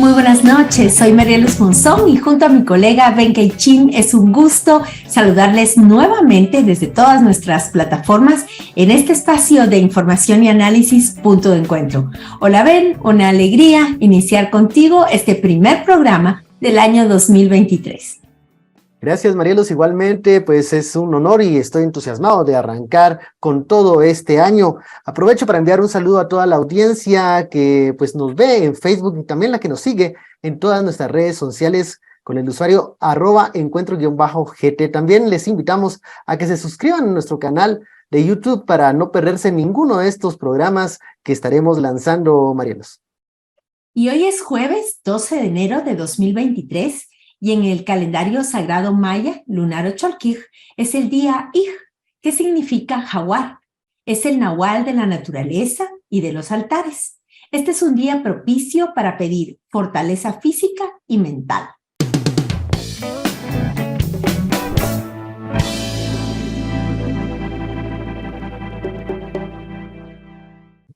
Muy buenas noches, soy María Luz Monzón y junto a mi colega Ben Keichin es un gusto saludarles nuevamente desde todas nuestras plataformas en este espacio de información y análisis Punto de Encuentro. Hola Ben, una alegría iniciar contigo este primer programa del año 2023. Gracias, Marielos. Igualmente, pues es un honor y estoy entusiasmado de arrancar con todo este año. Aprovecho para enviar un saludo a toda la audiencia que pues nos ve en Facebook y también la que nos sigue en todas nuestras redes sociales con el usuario @encuentro_GT. También les invitamos a que se suscriban a nuestro canal de YouTube para no perderse ninguno de estos programas que estaremos lanzando, Marielos. Y hoy es jueves 12 de enero de 2023. Y en el calendario sagrado maya, lunar o cholquij, es el día Ij, que significa jaguar. Es el nahual de la naturaleza y de los altares. Este es un día propicio para pedir fortaleza física y mental.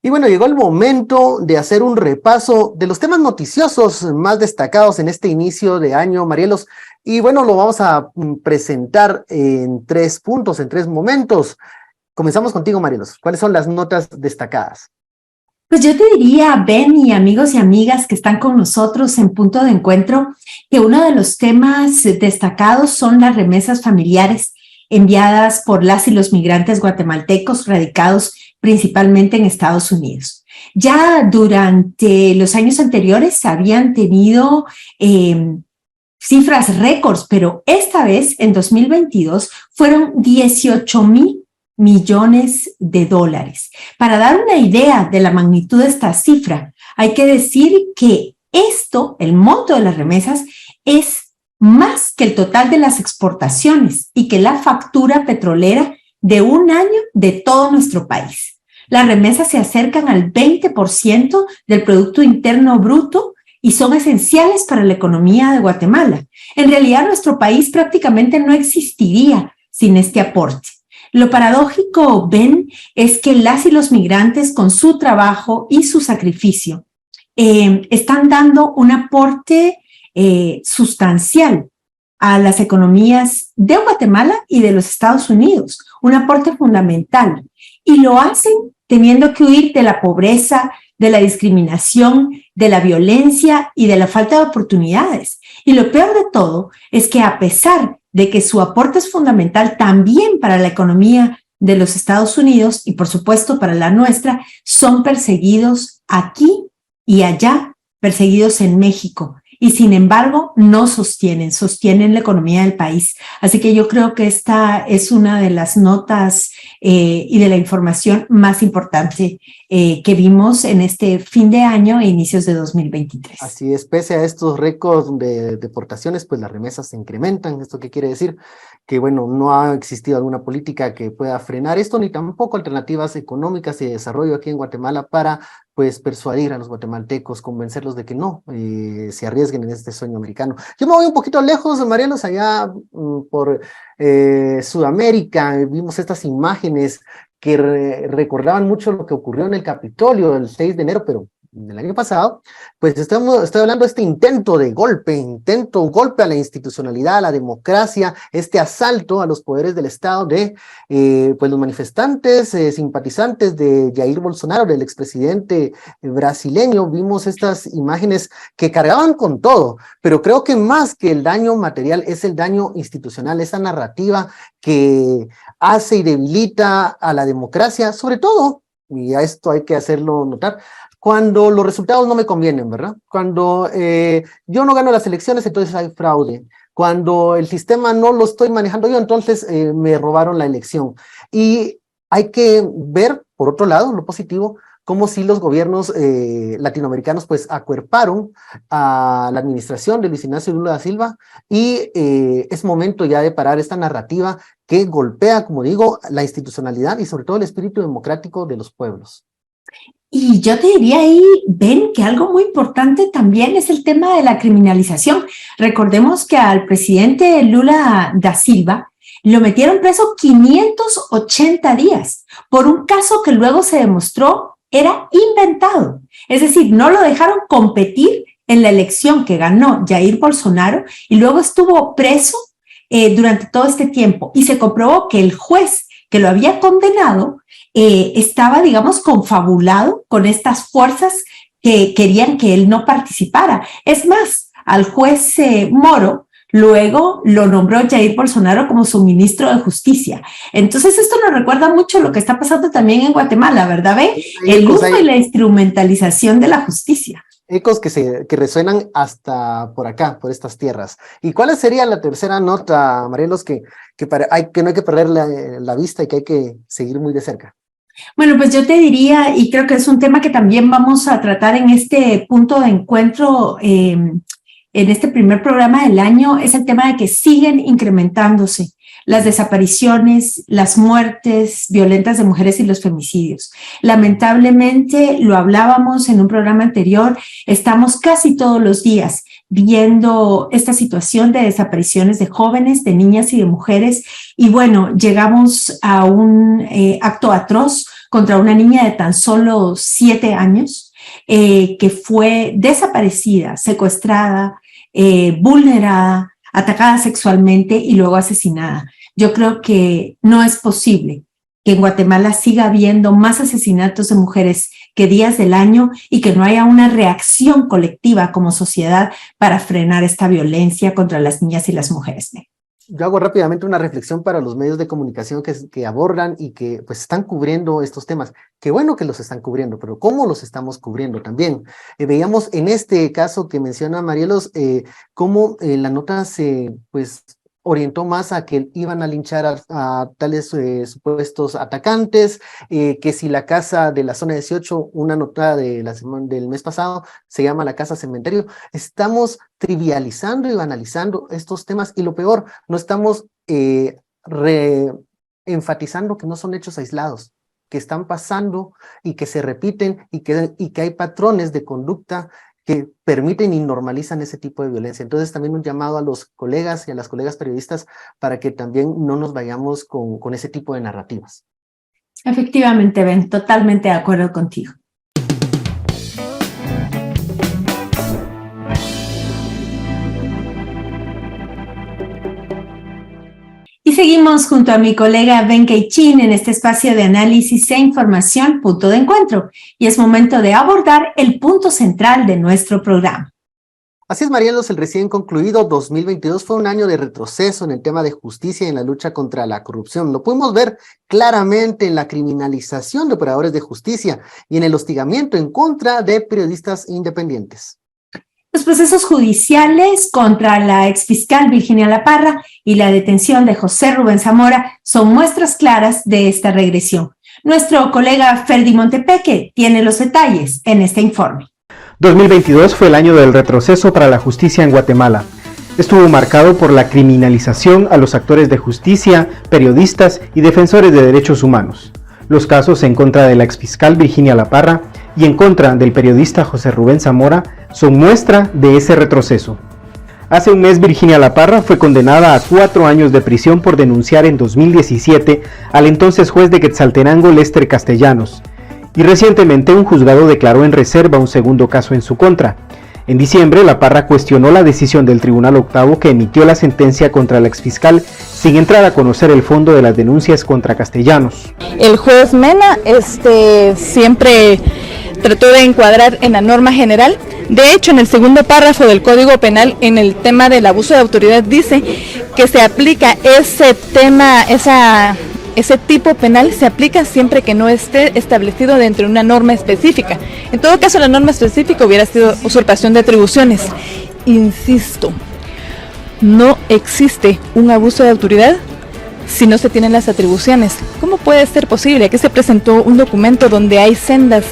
Y bueno, llegó el momento de hacer un repaso de los temas noticiosos más destacados en este inicio de año, Marielos. Y bueno, lo vamos a presentar en 3 puntos, en 3 momentos. Comenzamos contigo, Marielos. ¿Cuáles son las notas destacadas? Pues yo te diría, Ben y amigos y amigas que están con nosotros en Punto de Encuentro, que uno de los temas destacados son las remesas familiares enviadas por las y los migrantes guatemaltecos radicados principalmente en Estados Unidos. Ya durante los años anteriores habían tenido cifras récords, pero esta vez, en 2022, fueron 18,000 millones de dólares. Para dar una idea de la magnitud de esta cifra, hay que decir que esto, el monto de las remesas, es más que el total de las exportaciones y que la factura petrolera de un año de todo nuestro país. Las remesas se acercan al 20% del Producto Interno Bruto y son esenciales para la economía de Guatemala. En realidad, nuestro país prácticamente no existiría sin este aporte. Lo paradójico, Ben, es que las y los migrantes con su trabajo y su sacrificio están dando un aporte sustancial a las economías de Guatemala y de los Estados Unidos, un aporte fundamental. Y lo hacen teniendo que huir de la pobreza, de la discriminación, de la violencia y de la falta de oportunidades. Y lo peor de todo es que a pesar de que su aporte es fundamental también para la economía de los Estados Unidos y por supuesto para la nuestra, son perseguidos aquí y allá, perseguidos en México. Y sin embargo, no sostienen la economía del país. Así que yo creo que esta es una de las notas y de la información más importante que vimos en este fin de año e inicios de 2023. Así es, pese a estos récords de deportaciones, pues las remesas se incrementan. ¿Esto qué quiere decir? Que bueno, no ha existido alguna política que pueda frenar esto, ni tampoco alternativas económicas y de desarrollo aquí en Guatemala para pues persuadir a los guatemaltecos, convencerlos de que no se arriesguen en este sueño americano. Yo me voy un poquito lejos, Marielos, allá por Sudamérica. Vimos estas imágenes que recordaban mucho lo que ocurrió en el Capitolio el 6 de enero, pero del año pasado, pues estoy hablando de este intento golpe a la institucionalidad, a la democracia, este asalto a los poderes del Estado de pues los manifestantes, simpatizantes de Jair Bolsonaro, del expresidente brasileño. Vimos estas imágenes que cargaban con todo, pero creo que más que el daño material es el daño institucional, esa narrativa que hace y debilita a la democracia, sobre todo, y a esto hay que hacerlo notar, cuando los resultados no me convienen, ¿verdad? Cuando yo no gano las elecciones, entonces hay fraude. Cuando el sistema no lo estoy manejando yo, entonces me robaron la elección. Y hay que ver, por otro lado, lo positivo, como si los gobiernos latinoamericanos pues acuerparon a la administración de Luis Ignacio Lula da Silva y es momento ya de parar esta narrativa que golpea, como digo, la institucionalidad y sobre todo el espíritu democrático de los pueblos. Y yo te diría ahí, Ben, que algo muy importante también es el tema de la criminalización. Recordemos que al presidente Lula da Silva lo metieron preso 580 días por un caso que luego se demostró era inventado. Es decir, no lo dejaron competir en la elección que ganó Jair Bolsonaro y luego estuvo preso durante todo este tiempo y se comprobó que el juez que lo había condenado estaba, digamos, confabulado con estas fuerzas que querían que él no participara. Es más, al juez Moro luego lo nombró Jair Bolsonaro como su ministro de Justicia. Entonces esto nos recuerda mucho lo que está pasando también en Guatemala, ¿verdad, Ben? El uso y la instrumentalización de la justicia. Ecos que resuenan hasta por acá, por estas tierras. ¿Y cuál sería la tercera nota, Marielos, que no hay que perder la vista y que hay que seguir muy de cerca? Bueno, pues yo te diría, y creo que es un tema que también vamos a tratar en este punto de encuentro, en este primer programa del año, es el tema de que siguen incrementándose las desapariciones, las muertes violentas de mujeres y los femicidios. Lamentablemente, lo hablábamos en un programa anterior, estamos casi todos los días viendo esta situación de desapariciones de jóvenes, de niñas y de mujeres. Y bueno, llegamos a un acto atroz contra una niña de tan solo 7 años que fue desaparecida, secuestrada, vulnerada, atacada sexualmente y luego asesinada. Yo creo que no es posible que en Guatemala siga habiendo más asesinatos de mujeres que días del año y que no haya una reacción colectiva como sociedad para frenar esta violencia contra las niñas y las mujeres. Yo hago rápidamente una reflexión para los medios de comunicación que abordan y que pues están cubriendo estos temas. Qué bueno que los están cubriendo, pero ¿cómo los estamos cubriendo también? Veíamos en este caso que menciona Marielos, cómo la nota se orientó más a que iban a linchar a tales supuestos atacantes, que si la casa de la zona 18, una nota del mes pasado, se llama la casa cementerio. Estamos trivializando y banalizando estos temas y lo peor, no estamos enfatizando que no son hechos aislados, que están pasando y que se repiten y que hay patrones de conducta que permiten y normalizan ese tipo de violencia. Entonces también un llamado a los colegas y a las colegas periodistas para que también no nos vayamos con ese tipo de narrativas. Efectivamente, Ben, totalmente de acuerdo contigo. Y seguimos junto a mi colega Ben Keichin en este espacio de análisis e información, punto de encuentro. Y es momento de abordar el punto central de nuestro programa. Así es, Marielos, el recién concluido 2022 fue un año de retroceso en el tema de justicia y en la lucha contra la corrupción. Lo pudimos ver claramente en la criminalización de operadores de justicia y en el hostigamiento en contra de periodistas independientes. Los procesos judiciales contra la exfiscal Virginia La Parra y la detención de José Rubén Zamora son muestras claras de esta regresión. Nuestro colega Ferdi Montepeque tiene los detalles en este informe. 2022 fue el año del retroceso para la justicia en Guatemala. Estuvo marcado por la criminalización a los actores de justicia, periodistas y defensores de derechos humanos. Los casos en contra de la exfiscal Virginia La Parra y en contra del periodista José Rubén Zamora son muestra de ese retroceso. Hace un mes Virginia La Parra fue condenada a 4 años de prisión por denunciar en 2017 al entonces juez de Quetzaltenango Lester Castellanos, y recientemente un juzgado declaró en reserva un segundo caso en su contra. En diciembre, La Parra cuestionó la decisión del Tribunal Octavo que emitió la sentencia contra la exfiscal sin entrar a conocer el fondo de las denuncias contra Castellanos. El juez Mena siempre trató de encuadrar en la norma general. De hecho, en el segundo párrafo del Código Penal, en el tema del abuso de autoridad, dice que se aplica ese tipo penal se aplica siempre que no esté establecido dentro de una norma específica. En todo caso, la norma específica hubiera sido usurpación de atribuciones. Insisto, no existe un abuso de autoridad si no se tienen las atribuciones. ¿Cómo puede ser posible? Aquí se presentó un documento donde hay sendas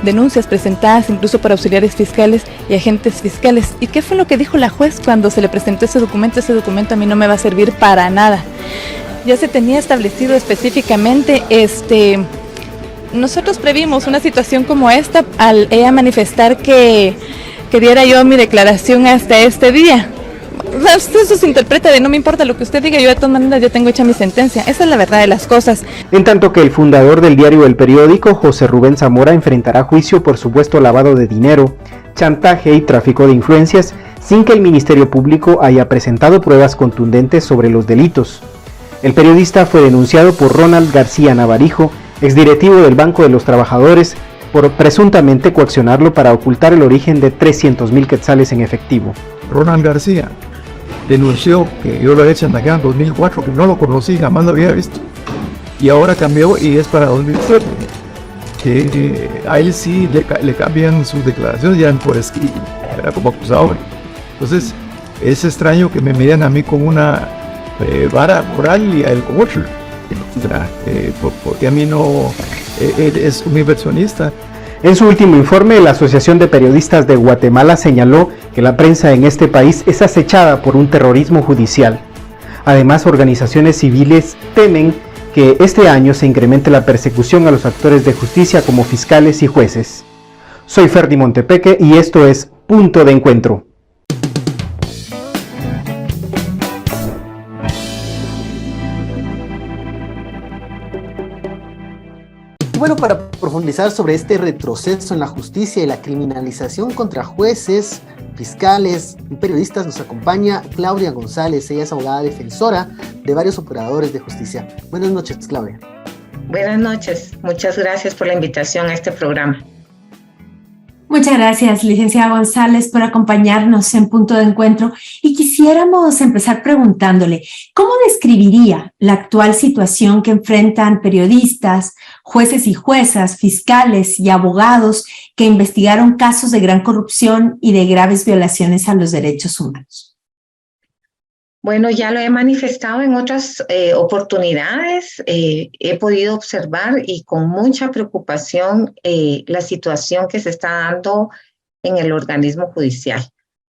denuncias presentadas incluso por auxiliares fiscales y agentes fiscales. ¿Y qué fue lo que dijo la juez cuando se le presentó ese documento? Ese documento a mí no me va a servir para nada. Ya se tenía establecido específicamente, nosotros previmos una situación como esta al ella manifestar que diera yo mi declaración hasta este día. Eso se interpreta de no me importa lo que usted diga, yo de todas maneras ya tengo hecha mi sentencia. Esa es la verdad de las cosas. En tanto que el fundador del diario El Periódico, José Rubén Zamora, enfrentará juicio por supuesto lavado de dinero, chantaje y tráfico de influencias sin que el Ministerio Público haya presentado pruebas contundentes sobre los delitos. El periodista fue denunciado por Ronald García Navarijo, exdirectivo del Banco de los Trabajadores, por presuntamente coaccionarlo para ocultar el origen de 300,000 quetzales en efectivo. Ronald García denunció que yo lo había chantajeado en 2004, que no lo conocí, jamás lo había visto. Y ahora cambió y es para 2007. Que a él sí le cambian sus declaraciones, ya por escrito, era como acusador. Entonces, es extraño que me miren a mí con una vara moral y a él con otra. Porque a mí no, él es un inversionista. En su último informe, la Asociación de Periodistas de Guatemala señaló que la prensa en este país es acechada por un terrorismo judicial. Además, organizaciones civiles temen que este año se incremente la persecución a los actores de justicia como fiscales y jueces. Soy Ferdi Montepeque y esto es Punto de Encuentro. Bueno, para profundizar sobre este retroceso en la justicia y la criminalización contra jueces, fiscales y periodistas, nos acompaña Claudia González. Ella es abogada defensora de varios operadores de justicia. Buenas noches, Claudia. Buenas noches. Muchas gracias por la invitación a este programa. Muchas gracias, licenciada González, por acompañarnos en Punto de Encuentro. Y quisiéramos empezar preguntándole, ¿cómo describiría la actual situación que enfrentan periodistas, jueces y juezas, fiscales y abogados que investigaron casos de gran corrupción y de graves violaciones a los derechos humanos? Bueno, ya lo he manifestado en otras oportunidades. He podido observar y con mucha preocupación la situación que se está dando en el organismo judicial.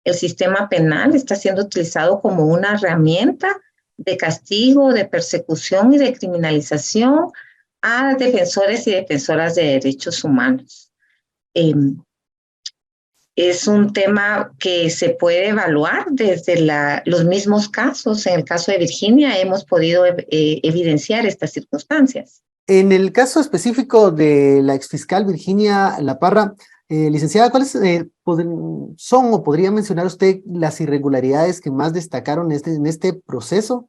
El sistema penal está siendo utilizado como una herramienta de castigo, de persecución y de criminalización a defensores y defensoras de derechos humanos. Es un tema que se puede evaluar desde los mismos casos. En el caso de Virginia hemos podido evidenciar estas circunstancias. En el caso específico de la exfiscal Virginia La Parra, licenciada, ¿cuáles son o podría mencionar usted las irregularidades que más destacaron en este proceso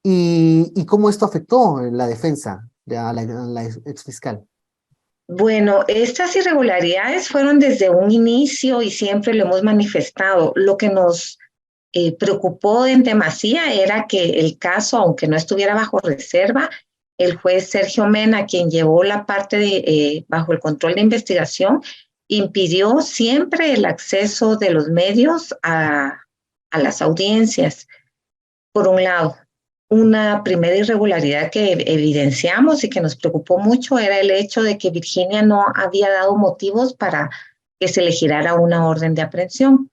y cómo esto afectó la defensa a la exfiscal? Bueno, estas irregularidades fueron desde un inicio y siempre lo hemos manifestado. Lo que nos preocupó en demasía era que el caso, aunque no estuviera bajo reserva, el juez Sergio Mena, quien llevó la parte bajo el control de investigación, impidió siempre el acceso de los medios a las audiencias. Por un lado, una primera irregularidad que evidenciamos y que nos preocupó mucho era el hecho de que Virginia no había dado motivos para que se le girara una orden de aprehensión.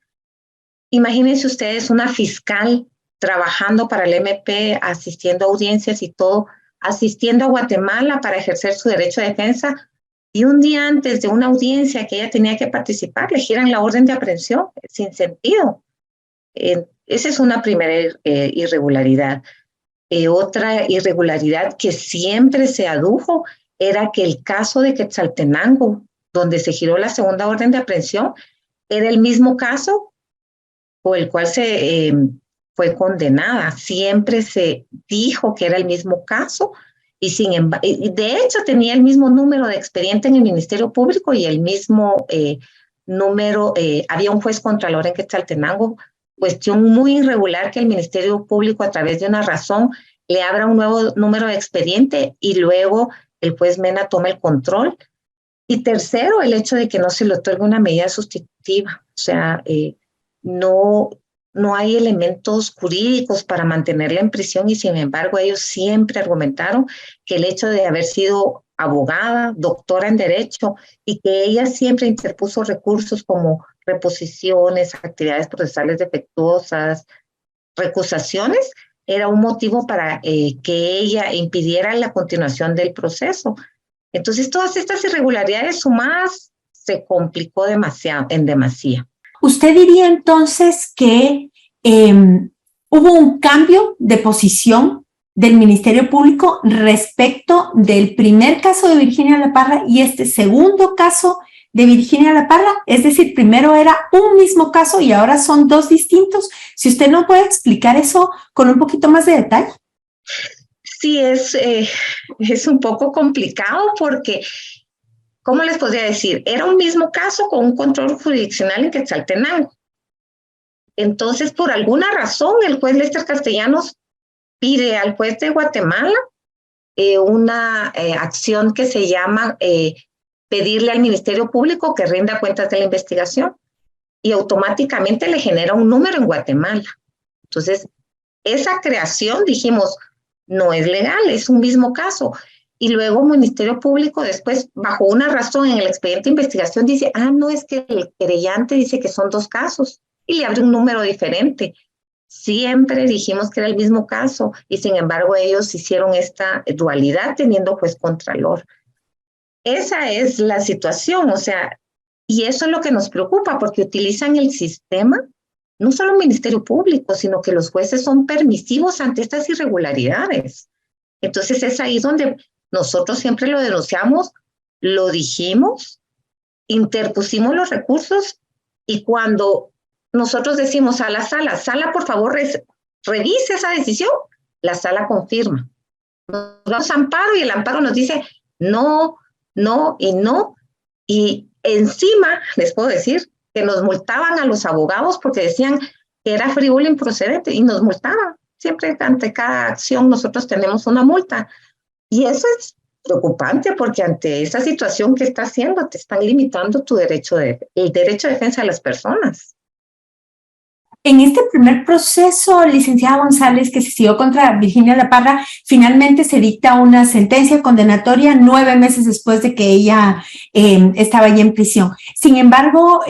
Imagínense ustedes una fiscal trabajando para el MP, asistiendo a audiencias y todo, asistiendo a Guatemala para ejercer su derecho de defensa, y un día antes de una audiencia que ella tenía que participar, le giran la orden de aprehensión, sin sentido. Esa es una primera irregularidad. Otra irregularidad que siempre se adujo era que el caso de Quetzaltenango, donde se giró la segunda orden de aprehensión, era el mismo caso por el cual se fue condenada. Siempre se dijo que era el mismo caso y de hecho tenía el mismo número de expediente en el Ministerio Público y el mismo número, había un juez contralor en Quetzaltenango, cuestión muy irregular que el Ministerio Público a través de una razón le abra un nuevo número de expediente y luego el juez Mena toma el control. Y tercero, el hecho de que no se le otorgue una medida sustitutiva. O sea, no hay elementos jurídicos para mantenerla en prisión y sin embargo ellos siempre argumentaron que el hecho de haber sido abogada, doctora en Derecho y que ella siempre interpuso recursos como reposiciones, actividades procesales defectuosas, recusaciones, era un motivo para que ella impidiera la continuación del proceso. Entonces, todas estas irregularidades sumadas se complicó en demasía. ¿Usted diría entonces que hubo un cambio de posición del Ministerio Público respecto del primer caso de Virginia La Parra y este segundo caso de Virginia La Parra? Es decir, primero era un mismo caso y ahora son dos distintos. Si usted no puede explicar eso con un poquito más de detalle. Sí, es un poco complicado porque, ¿cómo les podría decir? Era un mismo caso con un control jurisdiccional en Quetzaltenango. Entonces, por alguna razón, el juez Lester Castellanos pide al juez de Guatemala una acción que se llama pedirle al Ministerio Público que rinda cuentas de la investigación y automáticamente le genera un número en Guatemala. Entonces, esa creación, dijimos, no es legal, es un mismo caso. Y luego el Ministerio Público después, bajo una razón en el expediente de investigación, dice, no, es que el querellante dice que son dos casos y le abre un número diferente. Siempre dijimos que era el mismo caso y sin embargo ellos hicieron esta dualidad teniendo juez contralor. Esa es la situación, o sea, y eso es lo que nos preocupa porque utilizan el sistema, no solo el Ministerio Público, sino que los jueces son permisivos ante estas irregularidades. Entonces es ahí donde nosotros siempre lo denunciamos, lo dijimos, interpusimos los recursos y cuando nosotros decimos a la sala, por favor, revise esa decisión, la sala confirma. Nos damos amparo y el amparo nos dice no, no y no. Y encima, les puedo decir, que nos multaban a los abogados porque decían que era frívolo e improcedente y nos multaban. Siempre ante cada acción nosotros tenemos una multa. Y eso es preocupante porque ante esa situación que está haciendo te están limitando el derecho de defensa de las personas. En este primer proceso, licenciada González, que se siguió contra Virginia La Parra, finalmente se dicta una sentencia condenatoria 9 meses después de que ella estaba ya en prisión. Sin embargo,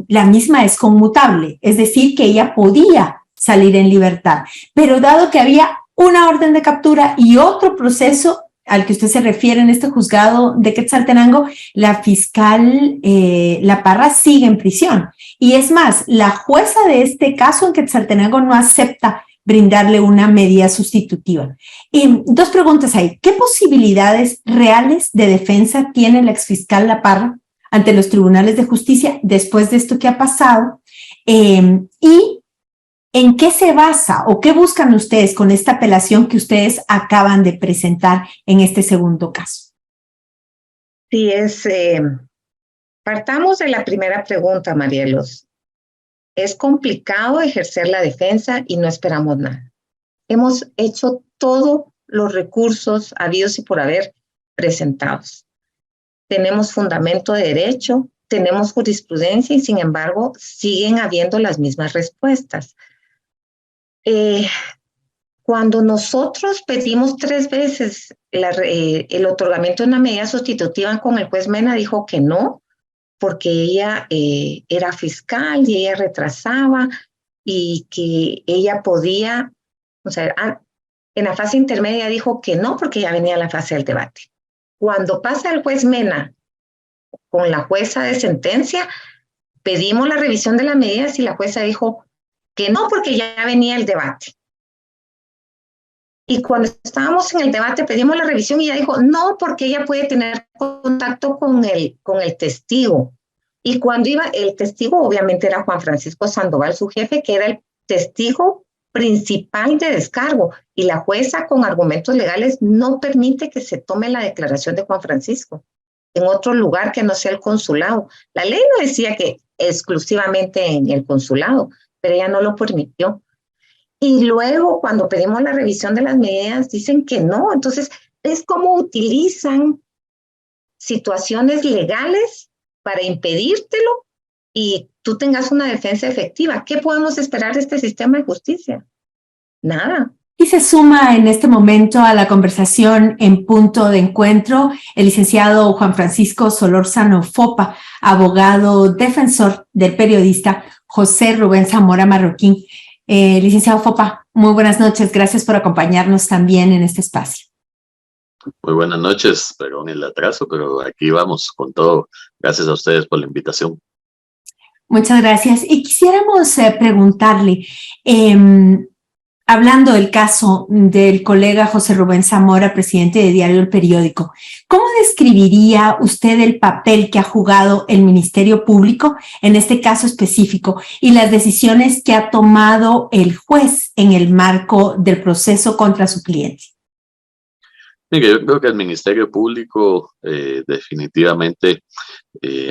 la misma es conmutable, es decir, que ella podía salir en libertad. Pero dado que había una orden de captura y otro proceso al que usted se refiere en este juzgado de Quetzaltenango, la fiscal La Parra sigue en prisión. Y es más, la jueza de este caso en Quetzaltenango no acepta brindarle una medida sustitutiva. Dos preguntas ahí. ¿Qué posibilidades reales de defensa tiene la exfiscal La Parra ante los tribunales de justicia después de esto que ha pasado? ¿Y en qué se basa o qué buscan ustedes con esta apelación que ustedes acaban de presentar en este segundo caso? Sí, partamos de la primera pregunta, Marielos. Es complicado ejercer la defensa y no esperamos nada. Hemos hecho todos los recursos habidos y por haber presentados. Tenemos fundamento de derecho, tenemos jurisprudencia y sin embargo siguen habiendo las mismas respuestas. Cuando nosotros pedimos 3 veces el otorgamiento de una medida sustitutiva con el juez Mena, dijo que no, porque ella era fiscal y ella retrasaba y que ella podía, o sea, en la fase intermedia dijo que no, porque ya venía la fase del debate. Cuando pasa el juez Mena con la jueza de sentencia, pedimos la revisión de las medidas y la jueza dijo que no, porque ya venía el debate. Y cuando estábamos en el debate pedimos la revisión y ella dijo no, porque ella puede tener contacto con el testigo. Y cuando iba, el testigo obviamente era Juan Francisco Sandoval, su jefe, que era el testigo principal de descargo. Y la jueza con argumentos legales no permite que se tome la declaración de Juan Francisco en otro lugar que no sea el consulado. La ley no decía que exclusivamente en el consulado, pero ella no lo permitió. Y luego, cuando pedimos la revisión de las medidas, dicen que no. Entonces, es como utilizan situaciones legales para impedírtelo y tú tengas una defensa efectiva. ¿Qué podemos esperar de este sistema de justicia? Nada. Y se suma en este momento a la conversación en Punto de Encuentro el licenciado Juan Francisco Solórzano Fopa, abogado defensor del periodista José Rubén Zamora Marroquín. Licenciado Fopa, muy buenas noches. Gracias por acompañarnos también en este espacio. Muy buenas noches, perdón el atraso, pero aquí vamos con todo. Gracias a ustedes por la invitación. Muchas gracias. Y quisiéramos preguntarle, hablando del caso del colega José Rubén Zamora, presidente de Diario El Periódico, ¿cómo describiría usted el papel que ha jugado el Ministerio Público en este caso específico y las decisiones que ha tomado el juez en el marco del proceso contra su cliente? Mire, yo creo que el Ministerio Público definitivamente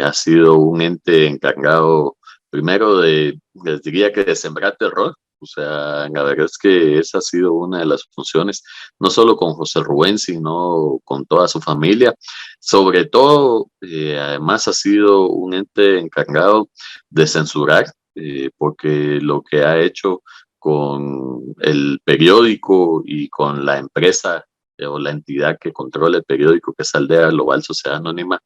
ha sido un ente encargado primero les diría que de sembrar terror. O sea, la verdad es que esa ha sido una de las funciones, no solo con José Rubén, sino con toda su familia. Sobre todo, además ha sido un ente encargado de censurar, porque lo que ha hecho con el periódico y con la empresa o la entidad que controla el periódico, que es Aldea Global Sociedad Anónima,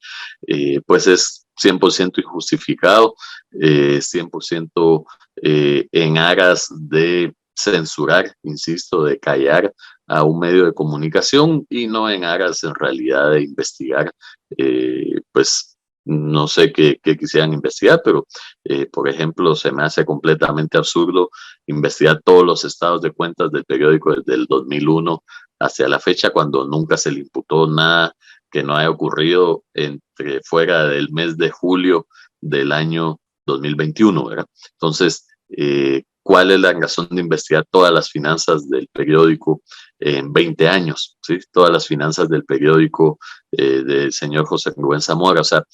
pues es 100% injustificado, 100% en aras de censurar, insisto, de callar a un medio de comunicación y no en aras en realidad de investigar, pues no sé qué quisieran investigar, pero por ejemplo se me hace completamente absurdo investigar todos los estados de cuentas del periódico desde el 2001 hacia la fecha, cuando nunca se le imputó nada que no haya ocurrido entre fuera del mes de julio del año 2021, ¿verdad? Entonces, ¿cuál es la razón de investigar todas las finanzas del periódico en 20 años? ¿Sí? Todas las finanzas del periódico del señor José Rubén Zamora. O sea,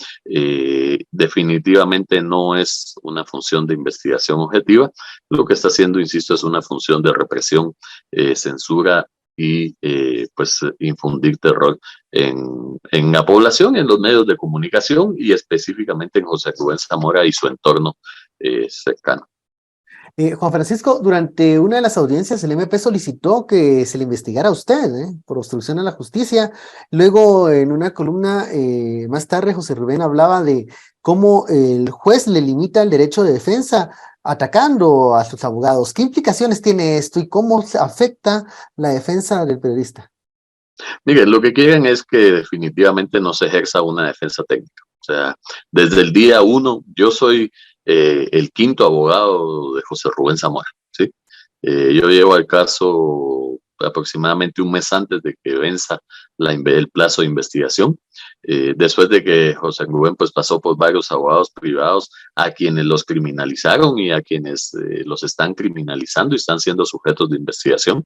definitivamente no es una función de investigación objetiva. Lo que está haciendo, insisto, es una función de represión, censura y pues infundir terror en la población, en los medios de comunicación y específicamente en José Rubén Zamora y su entorno cercano. Juan Francisco, durante una de las audiencias el MP solicitó que se le investigara a usted por obstrucción a la justicia. Luego, en una columna más tarde, José Rubén hablaba de cómo el juez le limita el derecho de defensa atacando a sus abogados. ¿Qué implicaciones tiene esto y cómo se afecta la defensa del periodista? Mire, lo que quieren es que definitivamente no se ejerza una defensa técnica. O sea, desde el día uno, yo soy el quinto abogado de José Rubén Zamora, ¿sí? Yo llevo el caso aproximadamente un mes antes de que venza el plazo de investigación, después de que José Rubén pues pasó por varios abogados privados a quienes los criminalizaron y a quienes los están criminalizando y están siendo sujetos de investigación.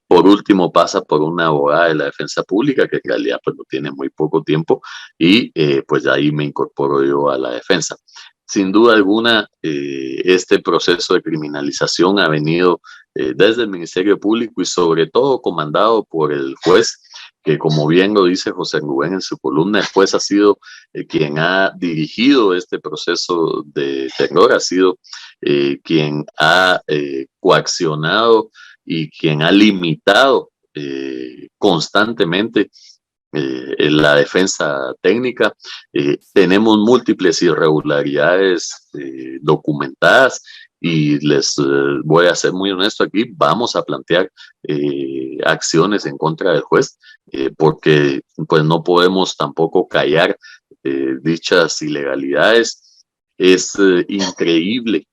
Por último pasa por una abogada de la defensa pública que en realidad pues no tiene muy poco tiempo y pues de ahí me incorporo yo a la defensa. Sin duda alguna, este proceso de criminalización ha venido desde el Ministerio Público y sobre todo comandado por el juez, que como bien lo dice José Rubén en su columna, el juez ha sido quien ha dirigido este proceso de terror, ha sido quien ha coaccionado y quien ha limitado constantemente la defensa técnica. Tenemos múltiples irregularidades documentadas y les voy a ser muy honesto aquí, vamos a plantear acciones en contra del juez porque pues no podemos tampoco callar dichas ilegalidades. Es increíble,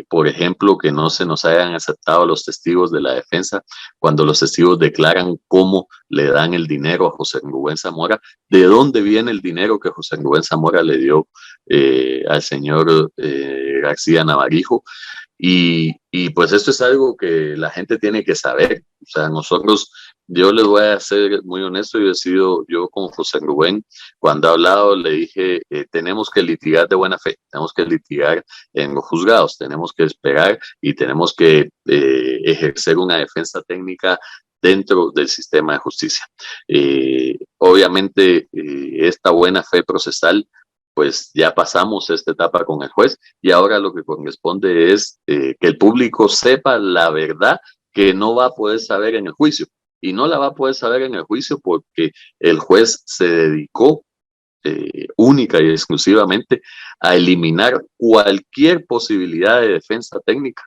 por ejemplo, que no se nos hayan aceptado los testigos de la defensa cuando los testigos declaran cómo le dan el dinero a José Rubén Zamora, de dónde viene el dinero que José Rubén Zamora le dio al señor García Navarijo. Y pues esto es algo que la gente tiene que saber. O sea, nosotros, yo les voy a ser muy honesto, yo he sido, yo con José Rubén, cuando he hablado le dije, tenemos que litigar de buena fe, tenemos que litigar en los juzgados, tenemos que esperar y tenemos que ejercer una defensa técnica dentro del sistema de justicia. Obviamente, esta buena fe procesal, pues ya pasamos esta etapa con el juez y ahora lo que corresponde es que el público sepa la verdad que no va a poder saber en el juicio. Y no la va a poder saber en el juicio porque el juez se dedicó única y exclusivamente a eliminar cualquier posibilidad de defensa técnica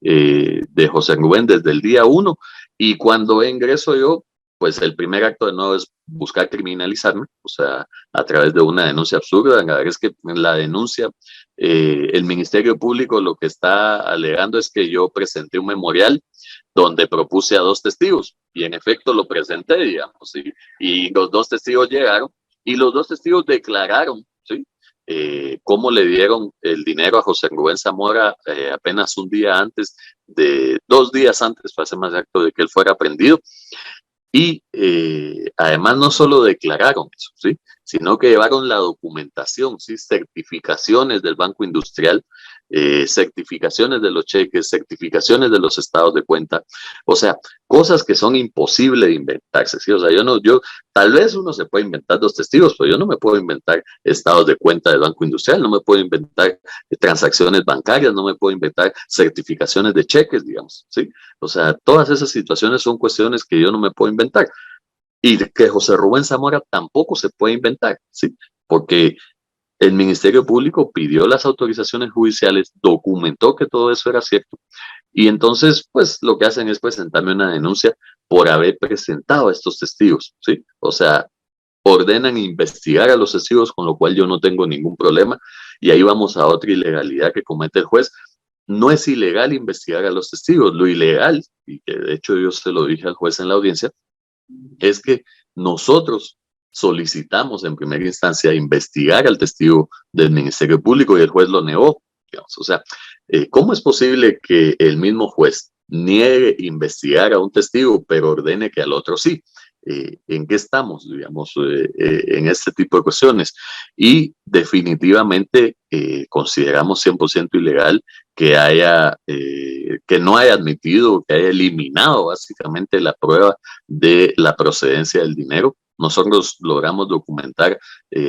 de José Rubén desde el día 1. Y cuando ingreso yo, pues el primer acto de nuevo es buscar criminalizarme, o sea, a través de una denuncia absurda. La verdad es que la denuncia el Ministerio Público lo que está alegando es que yo presenté un memorial donde propuse a 2 testigos, y en efecto lo presenté, digamos, y los 2 testigos llegaron, y los 2 testigos declararon, ¿sí? Cómo le dieron el dinero a José Rubén Zamora apenas 2 días antes, para ser más exacto, de que él fuera prendido. Y además no solo declararon eso, ¿sí? Sino que llevaron la documentación, ¿sí? Certificaciones del Banco Industrial, certificaciones de los cheques, certificaciones de los estados de cuenta, o sea, cosas que son imposibles de inventarse, ¿sí? O sea, tal vez uno se puede inventar 2 testigos, pero yo no me puedo inventar estados de cuenta del Banco Industrial, no me puedo inventar transacciones bancarias, no me puedo inventar certificaciones de cheques, digamos, ¿sí? O sea, todas esas situaciones son cuestiones que yo no me puedo inventar, y que José Rubén Zamora tampoco se puede inventar, ¿sí? Porque el Ministerio Público pidió las autorizaciones judiciales, documentó que todo eso era cierto, y entonces, pues, lo que hacen es presentarme una denuncia por haber presentado a estos testigos, ¿sí? O sea, ordenan investigar a los testigos, con lo cual yo no tengo ningún problema, y ahí vamos a otra ilegalidad que comete el juez. No es ilegal investigar a los testigos, lo ilegal, y que de hecho yo se lo dije al juez en la audiencia, es que nosotros solicitamos en primera instancia investigar al testigo del Ministerio Público y el juez lo negó, digamos. O sea, ¿cómo es posible que el mismo juez niegue investigar a un testigo pero ordene que al otro sí? ¿En qué estamos, digamos, en este tipo de cuestiones? Y definitivamente consideramos 100% ilegal que no haya admitido, que haya eliminado básicamente la prueba de la procedencia del dinero. Nosotros logramos documentar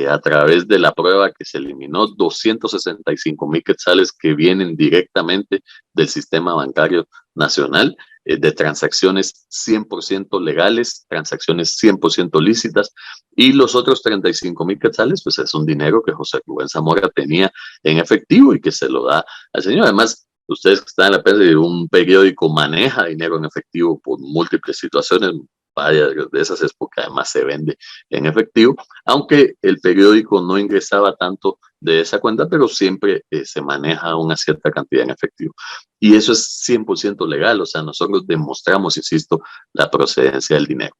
a través de la prueba que se eliminó 265,000 quetzales que vienen directamente del sistema bancario nacional, de transacciones 100% legales, transacciones 100% lícitas, y los otros 35,000 quetzales, pues es un dinero que José Rubén Zamora tenía en efectivo y que se lo da al señor. Además, ustedes que están en la prensa, un periódico maneja dinero en efectivo por múltiples situaciones, varias de esas es porque además se vende en efectivo, aunque el periódico no ingresaba tanto de esa cuenta, pero siempre se maneja una cierta cantidad en efectivo. Y eso es 100% legal, o sea, nosotros demostramos, insisto, la procedencia del dinero.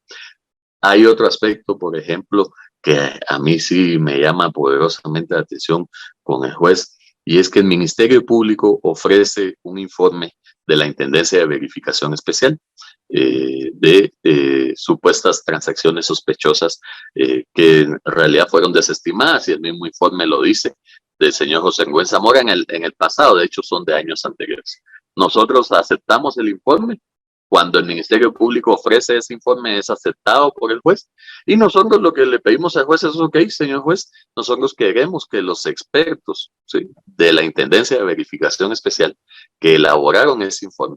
Hay otro aspecto, por ejemplo, que a mí sí me llama poderosamente la atención con el juez, y es que el Ministerio Público ofrece un informe de la Intendencia de Verificación Especial de supuestas transacciones sospechosas que en realidad fueron desestimadas, y el mismo informe lo dice, del señor José Rubén Zamora en el pasado, de hecho son de años anteriores. Nosotros aceptamos el informe. Cuando el Ministerio Público ofrece ese informe, es aceptado por el juez, y nosotros lo que le pedimos al juez es: ok, señor juez, nosotros queremos que los expertos, ¿sí?, de la Intendencia de Verificación Especial que elaboraron ese informe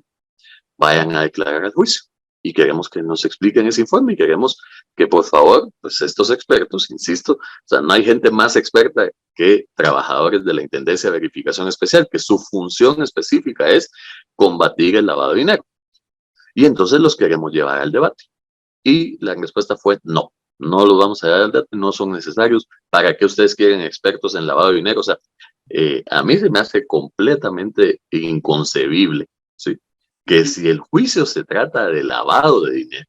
vayan a declarar al juicio, y queremos que nos expliquen ese informe, y queremos que, por favor, pues estos expertos, insisto, o sea, no hay gente más experta que trabajadores de la Intendencia de Verificación Especial, que su función específica es combatir el lavado de dinero. Y entonces los queremos llevar al debate. Y la respuesta fue: no, no los vamos a llevar al debate, no son necesarios. ¿Para qué ustedes quieren expertos en lavado de dinero? O sea, a mí se me hace completamente inconcebible, ¿sí?, que si el juicio se trata de lavado de dinero,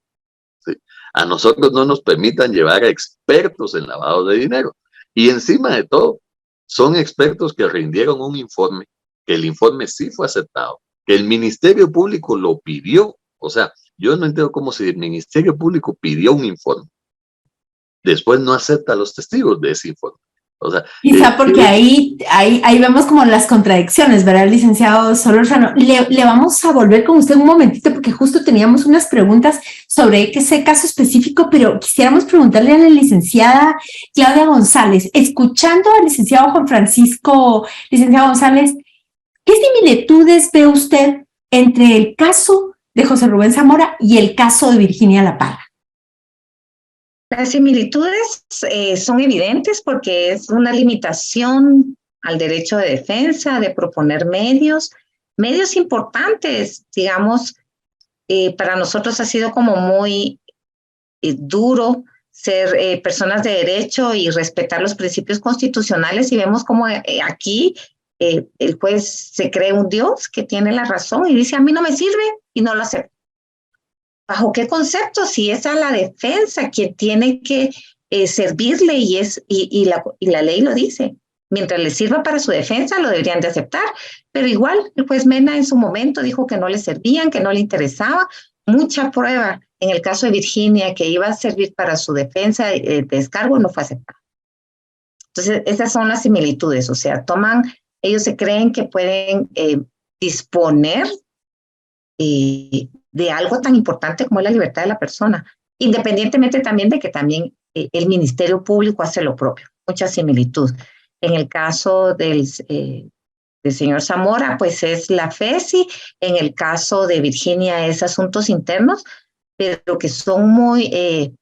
¿sí?, a nosotros no nos permitan llevar a expertos en lavado de dinero. Y encima de todo, son expertos que rindieron un informe, que el informe sí fue aceptado, que el Ministerio Público lo pidió. O sea, yo no entiendo cómo, si el Ministerio Público pidió un informe, después no acepta a los testigos de ese informe. O sea, quizá porque ahí vemos como las contradicciones, ¿verdad, licenciado Solórzano? Le vamos a volver con usted un momentito, porque justo teníamos unas preguntas sobre ese caso específico, pero quisiéramos preguntarle a la licenciada Claudia González, escuchando al licenciado Juan Francisco. Licenciado González, ¿qué similitudes ve usted entre el caso de José Rubén Zamora y el caso de Virginia La Parra? Las similitudes son evidentes, porque es una limitación al derecho de defensa, de proponer medios importantes, digamos. Para nosotros ha sido como muy duro ser personas de derecho y respetar los principios constitucionales, y vemos como aquí el juez se cree un Dios que tiene la razón y dice, a mí no me sirve y no lo acepto. ¿Bajo qué concepto? Si es a la defensa quien tiene que servirle y la ley lo dice. Mientras le sirva para su defensa, lo deberían de aceptar. Pero igual, el juez Mena en su momento dijo que no le servían, que no le interesaba. Mucha prueba. En el caso de Virginia, que iba a servir para su defensa de descargo, no fue aceptada. Entonces, esas son las similitudes. O sea, ellos se creen que pueden disponer de algo tan importante como es la libertad de la persona, independientemente también de que también el Ministerio Público hace lo propio. Mucha similitud. En el caso del señor Zamora, pues es la FESI. En el caso de Virginia es Asuntos Internos, pero que son muy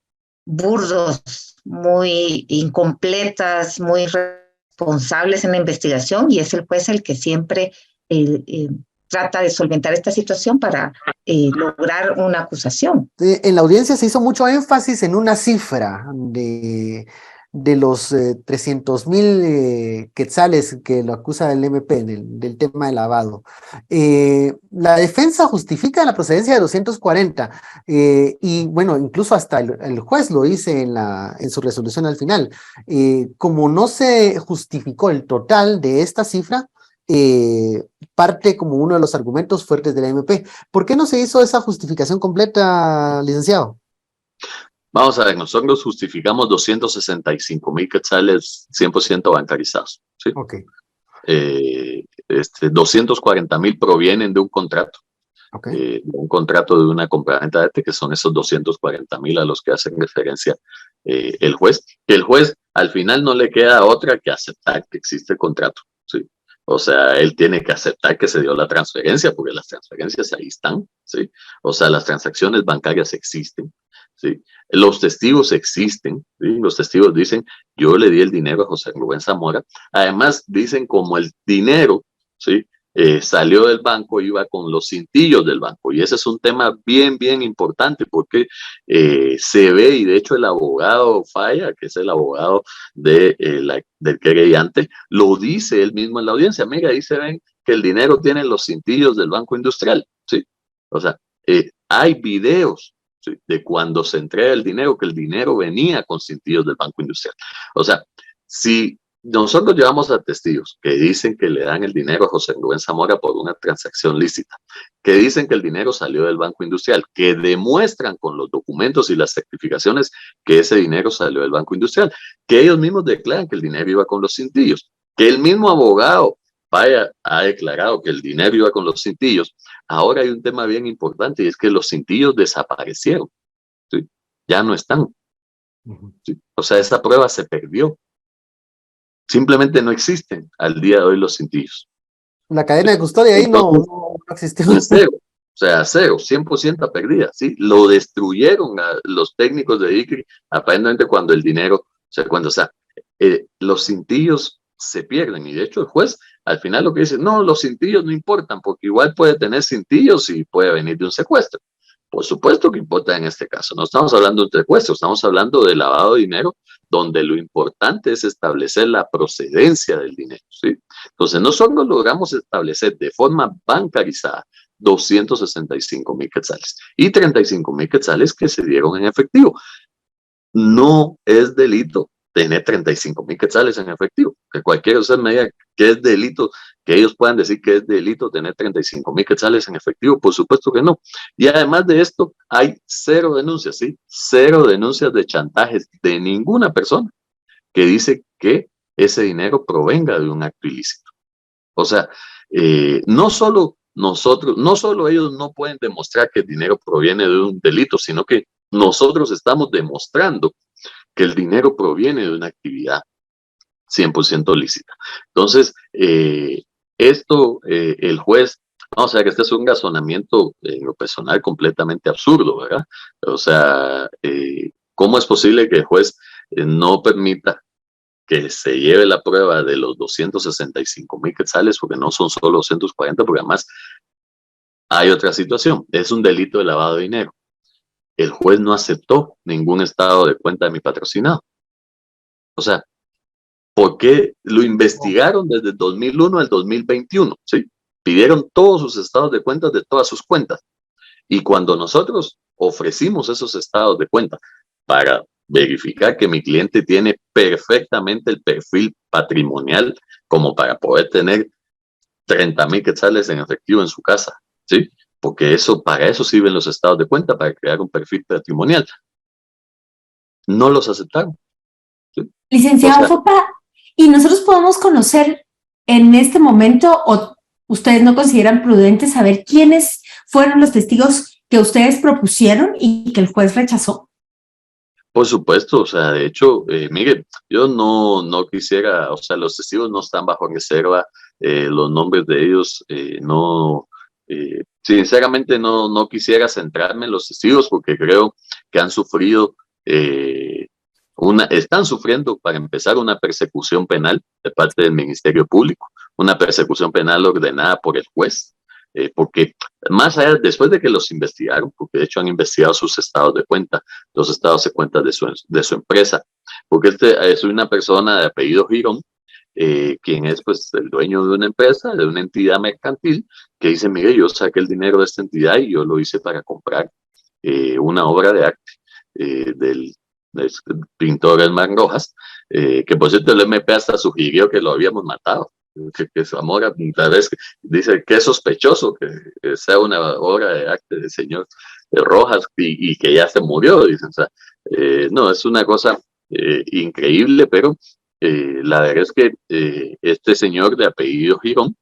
burdos, muy incompletas, muy responsables en la investigación, y es el juez el que siempre trata de solventar esta situación para lograr una acusación. En la audiencia se hizo mucho énfasis en una cifra de los 300,000 quetzales que lo acusa el MP del tema de lavado. La defensa justifica la procedencia de 240 y bueno, incluso hasta el juez lo dice en su resolución al final. Como no se justificó el total de esta cifra, parte como uno de los argumentos fuertes de la MP. ¿Por qué no se hizo esa justificación completa, licenciado? Vamos a ver, nosotros justificamos 265,000 quetzales 100% bancarizados, ¿sí? Okay. 240,000 provienen de un contrato, Okay. un contrato de una compraventa de arte, que son esos 240,000 a los que hacen referencia el juez. Que el juez al final no le queda otra que aceptar que existe el contrato, ¿sí? O sea, él tiene que aceptar que se dio la transferencia, porque las transferencias ahí están, ¿sí? O sea, las transacciones bancarias existen, ¿sí? Los testigos existen, ¿sí? Los testigos dicen, yo le di el dinero a José Rubén Zamora. Además, dicen como el dinero, ¿sí? Salió del banco, iba con los cintillos del banco. Y ese es un tema bien, bien importante, porque se ve, y de hecho el abogado Falla, que es el abogado del querellante, lo dice él mismo en la audiencia. Mira, ahí se ven que el dinero tiene los cintillos del Banco Industrial, ¿sí? O sea, hay videos, ¿sí?, de cuando se entrega el dinero, que el dinero venía con cintillos del Banco Industrial. O sea, si nosotros llevamos a testigos que dicen que le dan el dinero a José Rubén Zamora por una transacción lícita, que dicen que el dinero salió del Banco Industrial, que demuestran con los documentos y las certificaciones que ese dinero salió del Banco Industrial, que ellos mismos declaran que el dinero iba con los cintillos, que el mismo abogado ha declarado que el dinero iba con los cintillos. Ahora hay un tema bien importante, y es que los cintillos desaparecieron, ¿sí? Ya no están, ¿sí? O sea, esa prueba se perdió. Simplemente no existen al día de hoy los cintillos. La cadena de custodia ahí no existió. Cero, o sea, cero, 100% perdida, ¿sí? Lo destruyeron a los técnicos de ICRI, aparentemente cuando el dinero, los cintillos se pierden. Y de hecho el juez al final lo que dice, no, los cintillos no importan, porque igual puede tener cintillos y puede venir de un secuestro. Por supuesto que importa en este caso. No estamos hablando de un secuestro, estamos hablando de lavado de dinero, donde lo importante es establecer la procedencia del dinero, ¿sí? Entonces, nosotros logramos establecer de forma bancarizada 265,000 quetzales y 35,000 quetzales que se dieron en efectivo. No es delito tener 35,000 quetzales en efectivo. Que cualquiera de ustedes me diga que es delito, que ellos puedan decir que es delito tener 35,000 quetzales en efectivo. Por supuesto que no. Y además de esto, hay cero denuncias, ¿sí? Cero denuncias de chantajes de ninguna persona que dice que ese dinero provenga de un acto ilícito. O sea, no solo ellos no pueden demostrar que el dinero proviene de un delito, sino que nosotros estamos demostrando que el dinero proviene de una actividad 100% lícita. Entonces, el juez, vamos a ver que este es un razonamiento en lo personal completamente absurdo, ¿verdad? O sea, ¿cómo es posible que el juez no permita que se lleve la prueba de los 265,000 quetzales, porque no son solo 240, porque además hay otra situación, es un delito de lavado de dinero? El juez no aceptó ningún estado de cuenta de mi patrocinado. O sea, ¿Por qué lo investigaron desde el 2001 al 2021? ¿Sí? Pidieron todos sus estados de cuentas de todas sus cuentas. Y cuando nosotros ofrecimos esos estados de cuenta para verificar que mi cliente tiene perfectamente el perfil patrimonial como para poder tener 30,000 quetzales en efectivo en su casa, ¿sí? Porque eso, para eso sirven los estados de cuenta, para crear un perfil patrimonial. No los aceptaron, ¿sí? Licenciado Fopa, ¿y nosotros podemos conocer en este momento, o ustedes no consideran prudente saber quiénes fueron los testigos que ustedes propusieron y que el juez rechazó? Por supuesto, o sea, de hecho, mire, yo no quisiera, o sea, los testigos no están bajo reserva, los nombres de ellos, sinceramente no quisiera centrarme en los testigos porque creo que han sufrido, están sufriendo, para empezar, una persecución penal de parte del Ministerio Público, una persecución penal ordenada por el juez. Porque más allá, después de que los investigaron, porque de hecho han investigado sus estados de cuenta, los estados de cuenta de su empresa, porque es una persona de apellido Girón, quien es pues el dueño de una empresa, de una entidad mercantil, que dice, mire, yo saqué el dinero de esta entidad y yo lo hice para comprar una obra de arte del pintor Edmar Rojas, que por cierto el MP hasta sugirió que lo habíamos matado. Que Zamora tal vez dice que es sospechoso que sea una obra de arte del señor Rojas y que ya se murió, dicen. O sea, no, es una cosa increíble, pero la verdad es que este señor de apellido Girón,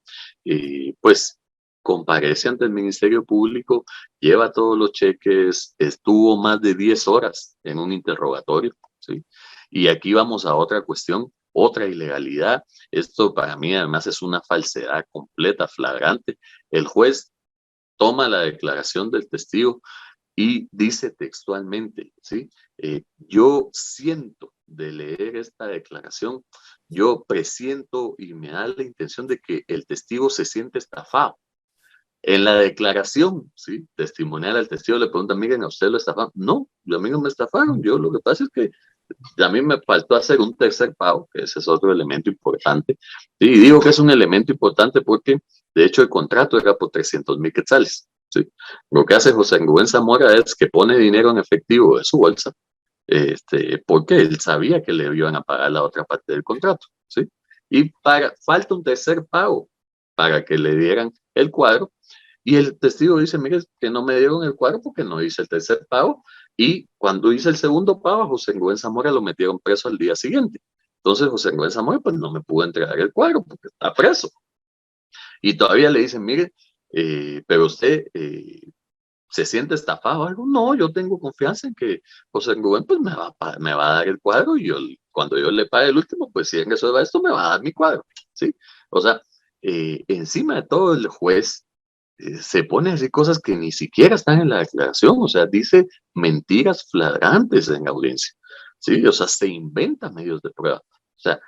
pues comparece ante el Ministerio Público, lleva todos los cheques, estuvo más de 10 horas en un interrogatorio, ¿sí? Y aquí vamos a otra cuestión, otra ilegalidad. Esto para mí además es una falsedad completa, flagrante. El juez toma la declaración del testigo y dice textualmente, ¿sí? Yo siento de leer esta declaración, yo presiento y me da la intención de que el testigo se siente estafado. En la declaración, ¿sí?, testimonial al testigo le preguntan, miren, ¿a usted lo estafaron? No, a mí no me estafaron. Yo lo que pasa es que a mí me faltó hacer un tercer pago, que ese es otro elemento importante. Y digo que es un elemento importante porque, de hecho, el contrato era por 300,000 quetzales. ¿Sí? Lo que hace José Rubén Zamora es que pone dinero en efectivo de su bolsa, porque él sabía que le iban a pagar la otra parte del contrato. ¿Sí? Y falta un tercer pago para que le dieran el cuadro. Y el testigo dice, mire, que no me dieron el cuadro porque no hice el tercer pago. Y cuando hice el segundo pago, a José Rubén Zamora lo metieron preso al día siguiente. Entonces José Rubén Zamora pues no me pudo entregar el cuadro porque está preso. Y todavía le dicen, mire, pero usted se siente estafado o algo. No, yo tengo confianza en que José Rubén pues me va a dar el cuadro y cuando yo le pague el último, pues si resuelva esto, me va a dar mi cuadro. ¿Sí? O sea, encima de todo el juez se pone a decir cosas que ni siquiera están en la declaración, o sea, dice mentiras flagrantes en audiencia, ¿sí? O sea, se inventa medios de prueba. O sea,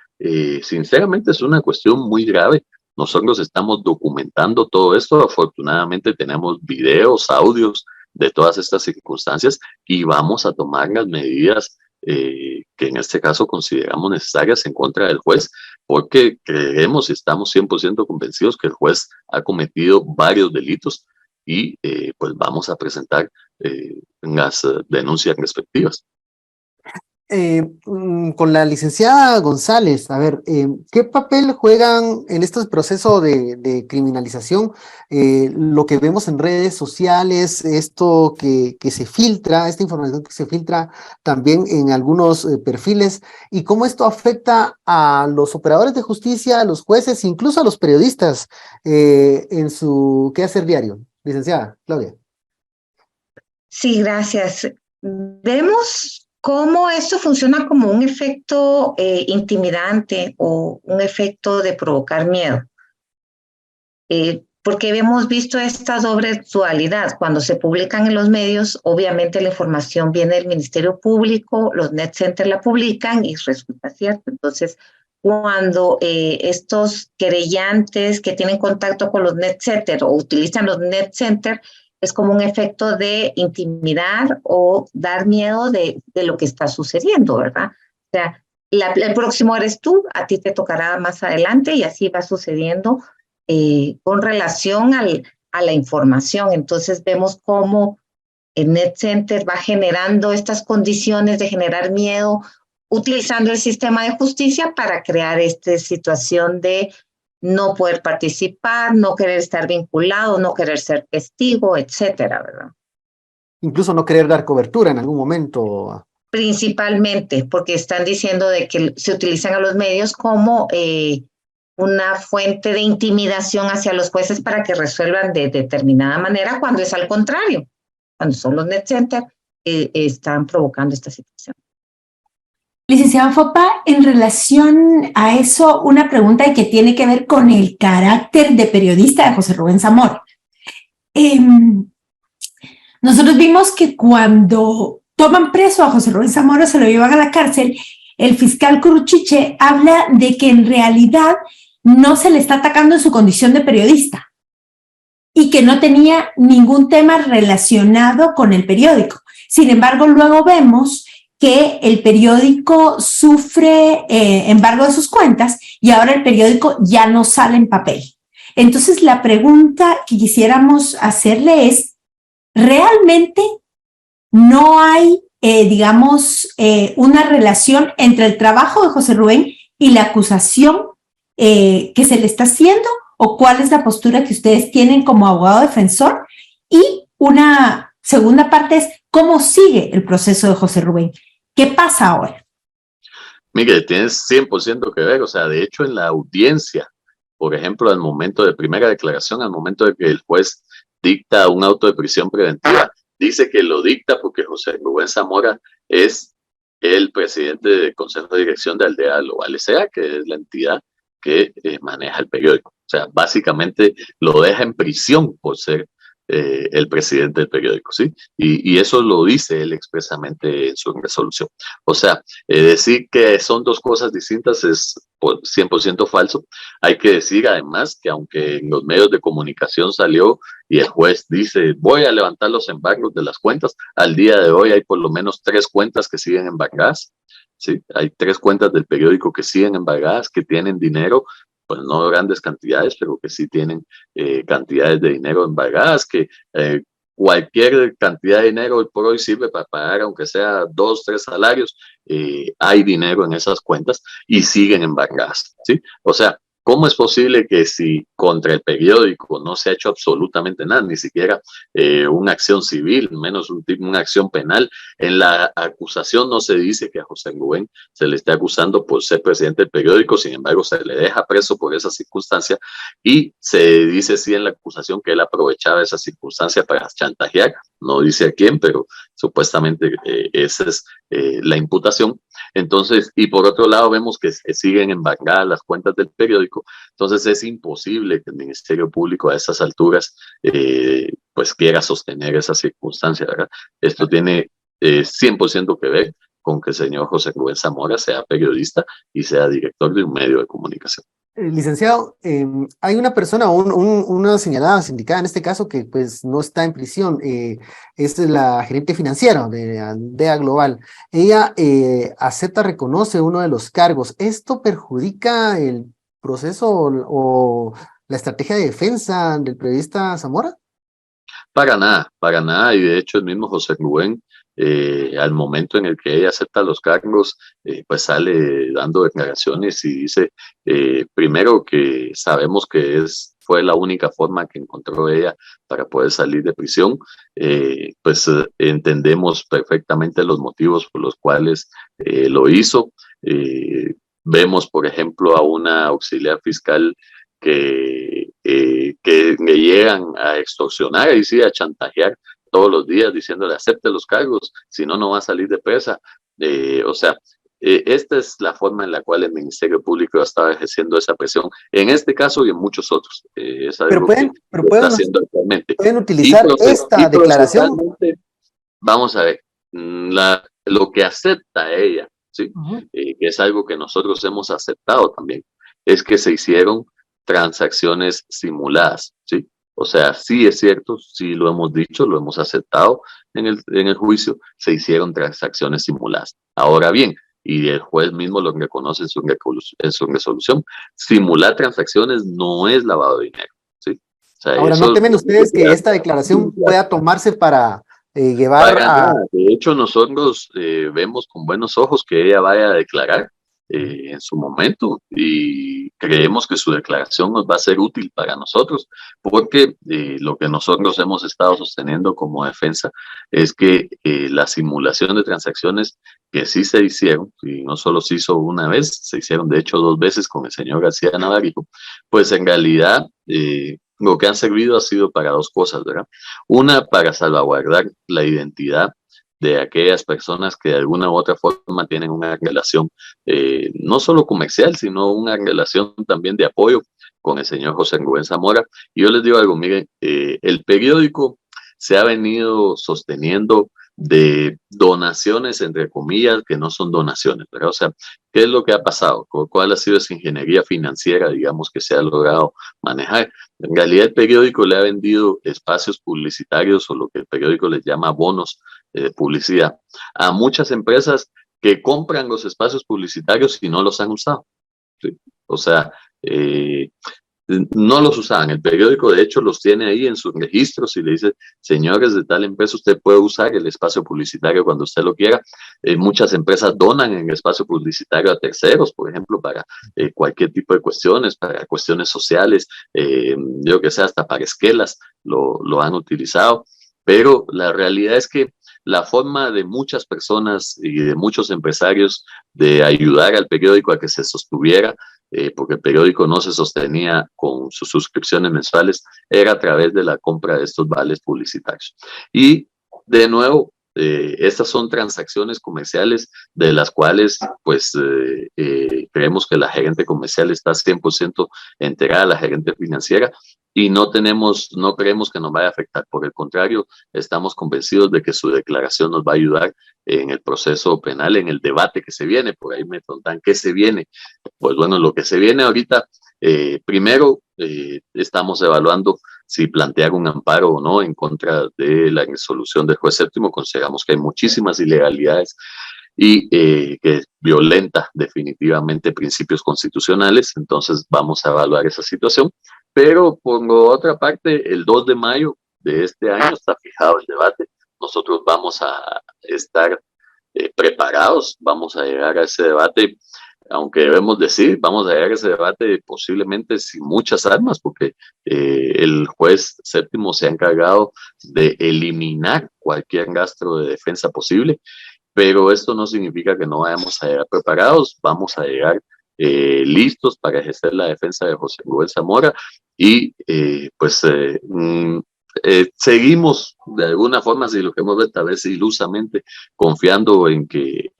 sinceramente es una cuestión muy grave. Nosotros estamos documentando todo esto, afortunadamente tenemos videos, audios de todas estas circunstancias y vamos a tomar las medidas que en este caso consideramos necesarias en contra del juez, porque creemos y estamos 100% convencidos que el juez ha cometido varios delitos y pues vamos a presentar las denuncias respectivas. Con la licenciada González, a ver, ¿qué papel juegan en este proceso de criminalización lo que vemos en redes sociales, esto que se filtra, esta información que se filtra también en algunos perfiles, y cómo esto afecta a los operadores de justicia, a los jueces, incluso a los periodistas en su quehacer diario? Licenciada Claudia. Sí, gracias. Vemos cómo esto funciona como un efecto intimidante o un efecto de provocar miedo. Porque hemos visto esta doble dualidad. Cuando se publican en los medios, obviamente la información viene del Ministerio Público, los net centers la publican y resulta cierto. Entonces, cuando estos querellantes que tienen contacto con los net centers o utilizan los net centers, es como un efecto de intimidar o dar miedo de lo que está sucediendo, ¿verdad? O sea, el próximo eres tú, a ti te tocará más adelante y así va sucediendo con relación a la información. Entonces vemos cómo el NetCenter va generando estas condiciones de generar miedo, utilizando el sistema de justicia para crear esta situación de no poder participar, no querer estar vinculado, no querer ser testigo, etcétera, ¿verdad? Incluso no querer dar cobertura en algún momento. Principalmente porque están diciendo de que se utilizan a los medios como una fuente de intimidación hacia los jueces para que resuelvan de determinada manera, cuando es al contrario, cuando son los NetCenter están provocando esta situación. Licenciado Fopa, en relación a eso, una pregunta que tiene que ver con el carácter de periodista de José Rubén Zamora. Nosotros vimos que cuando toman preso a José Rubén Zamora, se lo llevan a la cárcel, el fiscal Curuchiche habla de que en realidad no se le está atacando en su condición de periodista y que no tenía ningún tema relacionado con el periódico. Sin embargo, luego vemos que el periódico sufre embargo de sus cuentas y ahora el periódico ya no sale en papel. Entonces, la pregunta que quisiéramos hacerle es, ¿realmente no hay, una relación entre el trabajo de José Rubén y la acusación que se le está haciendo? ¿O cuál es la postura que ustedes tienen como abogado defensor? Y una segunda parte es, ¿cómo sigue el proceso de José Rubén? ¿Qué pasa ahora? Mire, tienes 100% que ver, o sea, de hecho en la audiencia, por ejemplo, al momento de primera declaración, al momento de que el juez dicta un auto de prisión preventiva, dice que lo dicta porque José Rubén Zamora es el presidente del Consejo de Dirección de Aldea Global S.A., que es la entidad que maneja el periódico. O sea, básicamente lo deja en prisión por ser el presidente del periódico, ¿sí? Y eso lo dice él expresamente en su resolución. O sea, decir que son dos cosas distintas es 100% falso. Hay que decir además que aunque en los medios de comunicación salió y el juez dice, voy a levantar los embargos de las cuentas, al día de hoy hay por lo menos 3 cuentas que siguen embargadas, ¿sí? Hay 3 cuentas del periódico que siguen embargadas, que tienen dinero, pues no grandes cantidades, pero que sí tienen cantidades de dinero embargadas, que cualquier cantidad de dinero hoy por hoy sirve para pagar, aunque sea 2, 3 salarios, hay dinero en esas cuentas y siguen embargadas, ¿sí? O sea, ¿cómo es posible que si contra el periódico no se ha hecho absolutamente nada, ni siquiera una acción civil, menos una acción penal? En la acusación no se dice que a José Rubén se le esté acusando por ser presidente del periódico, sin embargo se le deja preso por esa circunstancia y se dice sí en la acusación que él aprovechaba esa circunstancia para chantajear, no dice a quién, pero supuestamente esa es la imputación. Entonces, y por otro lado vemos que siguen embargadas las cuentas del periódico, entonces es imposible que el Ministerio Público a estas alturas pues quiera sostener esa circunstancia, ¿verdad? Esto tiene 100% que ver con que el señor José Rubén Zamora sea periodista y sea director de un medio de comunicación. Licenciado, hay una persona, una señalada, sindicada en este caso, que pues no está en prisión, es la gerente financiera de Aldea Global. Ella acepta, reconoce uno de los cargos. ¿Esto perjudica el proceso o la estrategia de defensa del periodista Zamora? Para nada, y de hecho el mismo José Rubén, al momento en el que ella acepta los cargos, pues sale dando declaraciones y dice, primero que sabemos que fue la única forma que encontró ella para poder salir de prisión, pues entendemos perfectamente los motivos por los cuales lo hizo. Vemos, por ejemplo, a una auxiliar fiscal que le llegan a extorsionar y sí, a chantajear todos los días diciéndole acepte los cargos, si no, no va a salir de presa. O sea, esta es la forma en la cual el Ministerio Público ha estado ejerciendo esa presión, en este caso y en muchos otros. Es algo que está haciendo actualmente. ¿Pueden utilizar esta declaración? Vamos a ver, lo que acepta ella, ¿sí? Que es algo que nosotros hemos aceptado también, es que se hicieron transacciones simuladas, ¿sí? O sea, sí es cierto, sí lo hemos dicho, lo hemos aceptado en el juicio, se hicieron transacciones simuladas. Ahora bien, y el juez mismo lo reconoce en su resolución. Simular transacciones no es lavado de dinero, ¿sí? O sea, Ahora, ¿no temen ustedes que esta declaración pueda tomarse para llevar para a... nada. De hecho, nosotros vemos con buenos ojos que ella vaya a declarar en su momento y creemos que su declaración nos va a ser útil para nosotros, porque lo que nosotros hemos estado sosteniendo como defensa es que la simulación de transacciones que sí se hicieron, y no solo se hizo una vez, se hicieron de hecho 2 veces con el señor García Navarrijo, pues en realidad lo que han servido ha sido para 2 cosas, ¿verdad? Una, para salvaguardar la identidad de aquellas personas que de alguna u otra forma tienen una relación no solo comercial, sino una relación también de apoyo con el señor José Rubén Zamora. Y yo les digo algo, miren, el periódico se ha venido sosteniendo de donaciones, entre comillas, que no son donaciones, ¿verdad? O sea, ¿qué es lo que ha pasado? ¿Cuál ha sido esa ingeniería financiera, digamos, que se ha logrado manejar? En realidad, el periódico le ha vendido espacios publicitarios o lo que el periódico les llama bonos de publicidad a muchas empresas que compran los espacios publicitarios y no los han usado, ¿sí? O sea, no los usaban. El periódico, de hecho, los tiene ahí en sus registros y le dice, señores de tal empresa, usted puede usar el espacio publicitario cuando usted lo quiera. Muchas empresas donan en el espacio publicitario a terceros, por ejemplo, para cualquier tipo de cuestiones, para cuestiones sociales, yo que sé, hasta para esquelas lo han utilizado. Pero la realidad es que la forma de muchas personas y de muchos empresarios de ayudar al periódico a que se sostuviera, porque el periódico no se sostenía con sus suscripciones mensuales, era a través de la compra de estos vales publicitarios. Y de nuevo, estas son transacciones comerciales de las cuales pues creemos que la gerente comercial está 100% enterada, la gerente financiera, y no creemos que nos vaya a afectar. Por el contrario, estamos convencidos de que su declaración nos va a ayudar en el proceso penal, en el debate que se viene. Por ahí me preguntan, ¿qué se viene? Pues bueno, lo que se viene ahorita, primero estamos evaluando si plantear un amparo o no en contra de la resolución del juez séptimo. Consideramos que hay muchísimas ilegalidades y que violenta definitivamente principios constitucionales. Entonces vamos a evaluar esa situación. Pero por otra parte, el 2 de mayo de este año está fijado el debate. Nosotros vamos a estar preparados, vamos a llegar a ese debate, aunque debemos decir, vamos a llegar a ese debate posiblemente sin muchas armas, porque el juez séptimo se ha encargado de eliminar cualquier rastro de defensa posible, pero esto no significa que no vayamos a llegar preparados, vamos a llegar listos para ejercer la defensa de José Rubén Zamora y seguimos de alguna forma, si lo que hemos visto esta vez ilusamente, confiando en que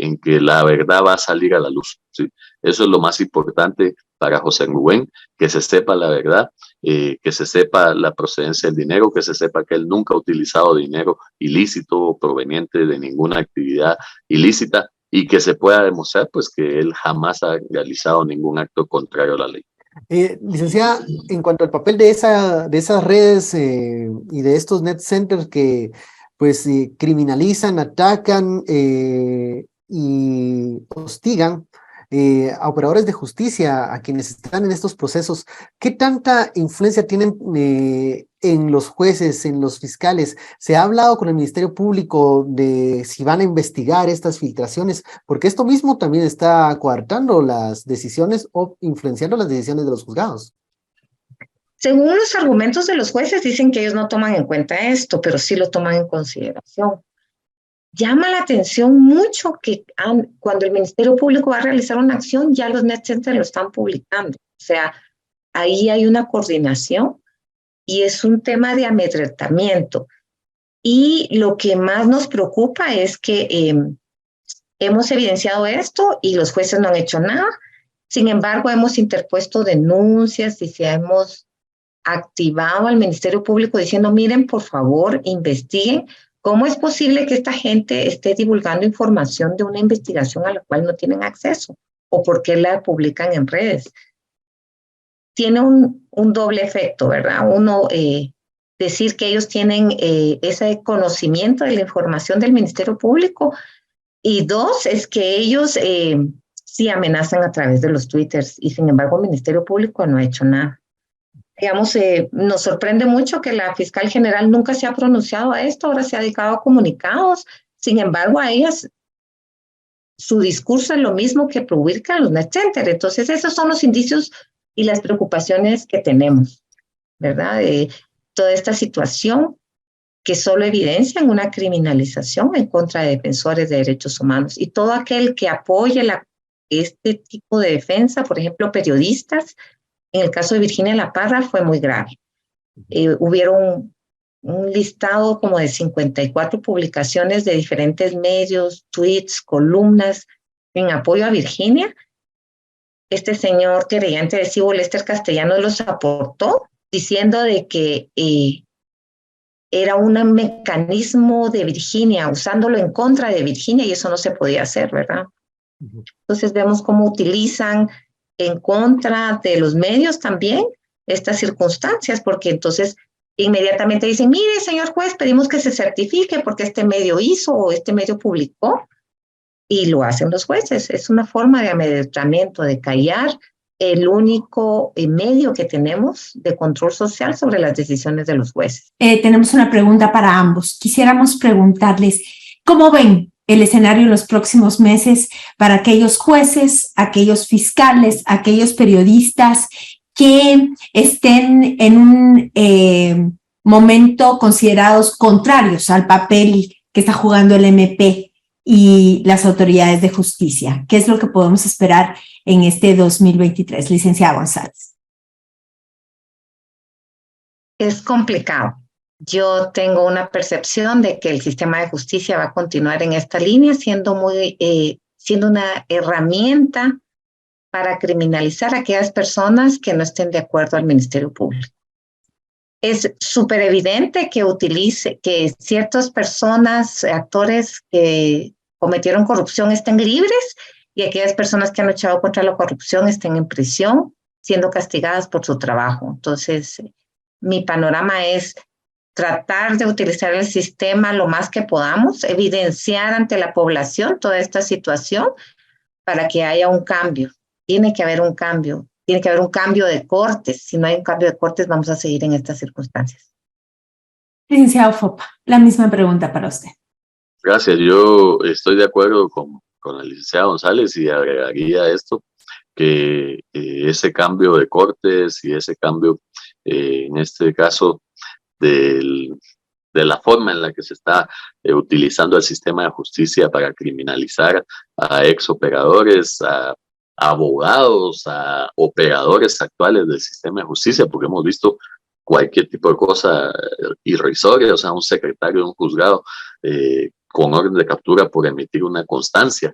la verdad va a salir a la luz, ¿sí? Eso es lo más importante para José Rubén, que se sepa la verdad, que se sepa la procedencia del dinero, que se sepa que él nunca ha utilizado dinero ilícito o proveniente de ninguna actividad ilícita, y que se pueda demostrar pues que él jamás ha realizado ningún acto contrario a la ley. Licenciada, en cuanto al papel de esas redes y de estos net centers que pues criminalizan, atacan y hostigan a operadores de justicia, a quienes están en estos procesos, ¿qué tanta influencia tienen en los jueces, en los fiscales? ¿Se ha hablado con el Ministerio Público de si van a investigar estas filtraciones? Porque esto mismo también está coartando las decisiones o influenciando las decisiones de los juzgados. Según los argumentos de los jueces, dicen que ellos no toman en cuenta esto, pero sí lo toman en consideración. Llama la atención mucho que cuando el Ministerio Público va a realizar una acción, ya los net centers lo están publicando. O sea, ahí hay una coordinación y es un tema de amedrentamiento. Y lo que más nos preocupa es que hemos evidenciado esto y los jueces no han hecho nada. Sin embargo, hemos interpuesto denuncias y hemos activado al Ministerio Público diciendo, miren, por favor, investiguen. ¿Cómo es posible que esta gente esté divulgando información de una investigación a la cual no tienen acceso? ¿O por qué la publican en redes? Tiene un doble efecto, ¿verdad? Uno, decir que ellos tienen ese conocimiento de la información del Ministerio Público Y dos, es que ellos sí amenazan a través de los twitters y sin embargo el Ministerio Público no ha hecho nada. Digamos, nos sorprende mucho que la fiscal general nunca se ha pronunciado a esto, ahora se ha dedicado a comunicados, sin embargo a ellas su discurso es lo mismo que publican los net center. Entonces esos son los indicios y las preocupaciones que tenemos, ¿verdad? De toda esta situación que solo evidencian una criminalización en contra de defensores de derechos humanos. Y todo aquel que apoye este tipo de defensa, por ejemplo, periodistas, en el caso de Virginia La Parra fue muy grave. Hubieron un listado como de 54 publicaciones de diferentes medios, tweets, columnas en apoyo a Virginia. Este señor querellante de Cibo, Lester Castellanos, los aportó diciendo de que era un mecanismo de Virginia, usándolo en contra de Virginia, y eso no se podía hacer, ¿verdad? Entonces vemos cómo utilizan en contra de los medios también estas circunstancias, porque entonces inmediatamente dicen, mire, señor juez, pedimos que se certifique porque este medio hizo o este medio publicó, y lo hacen los jueces. Es una forma de amedrentamiento, de callar el único medio que tenemos de control social sobre las decisiones de los jueces. Tenemos una pregunta para ambos. Quisiéramos preguntarles, ¿cómo ven el escenario en los próximos meses para aquellos jueces, aquellos fiscales, aquellos periodistas que estén en un momento considerados contrarios al papel que está jugando el MP y las autoridades de justicia? ¿Qué es lo que podemos esperar en este 2023, licenciada González? Es complicado. Yo tengo una percepción de que el sistema de justicia va a continuar en esta línea, siendo una herramienta para criminalizar a aquellas personas que no estén de acuerdo al Ministerio Público. Es súper evidente que ciertas personas, actores que cometieron corrupción estén libres y aquellas personas que han luchado contra la corrupción estén en prisión, siendo castigadas por su trabajo. Entonces, mi panorama es tratar de utilizar el sistema lo más que podamos, evidenciar ante la población toda esta situación para que haya un cambio. Tiene que haber un cambio. Tiene que haber un cambio de cortes. Si no hay un cambio de cortes, vamos a seguir en estas circunstancias. Licenciado Fopa, la misma pregunta para usted. Gracias. Yo estoy de acuerdo con la licenciada González y agregaría esto, que ese cambio de cortes y ese cambio, en este caso, de la forma en la que se está utilizando el sistema de justicia para criminalizar a exoperadores, a abogados, a operadores actuales del sistema de justicia, porque hemos visto cualquier tipo de cosa irrisoria, o sea, un secretario de un juzgado con orden de captura por emitir una constancia,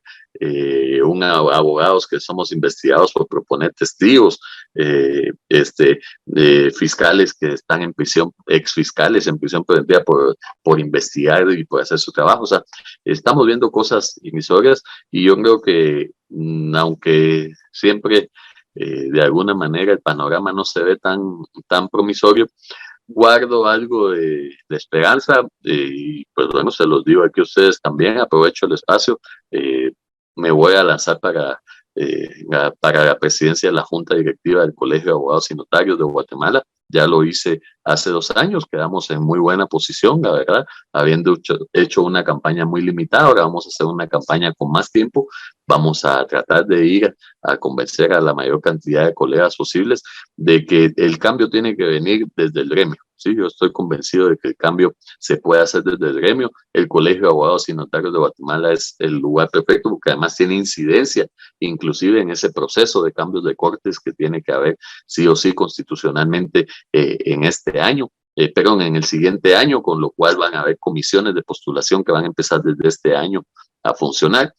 abogados que somos investigados por proponer testigos, fiscales que están en prisión, exfiscales en prisión preventiva por investigar y por hacer su trabajo. O sea, estamos viendo cosas irrisorias y yo creo que aunque siempre de alguna manera el panorama no se ve tan promisorio, guardo algo de esperanza y pues bueno, se los digo aquí a ustedes también, aprovecho el espacio, me voy a lanzar para la presidencia de la Junta Directiva del Colegio de Abogados y Notarios de Guatemala. Ya lo hice hace 2 años, quedamos en muy buena posición, la verdad, habiendo hecho una campaña muy limitada. Ahora vamos a hacer una campaña con más tiempo, vamos a tratar de ir a convencer a la mayor cantidad de colegas posibles de que el cambio tiene que venir desde el gremio. Sí, yo estoy convencido de que el cambio se puede hacer desde el gremio. El Colegio de Abogados y Notarios de Guatemala es el lugar perfecto porque además tiene incidencia inclusive en ese proceso de cambios de cortes que tiene que haber sí o sí constitucionalmente en este año, perdón, en el siguiente año, con lo cual van a haber comisiones de postulación que van a empezar desde este año a funcionar.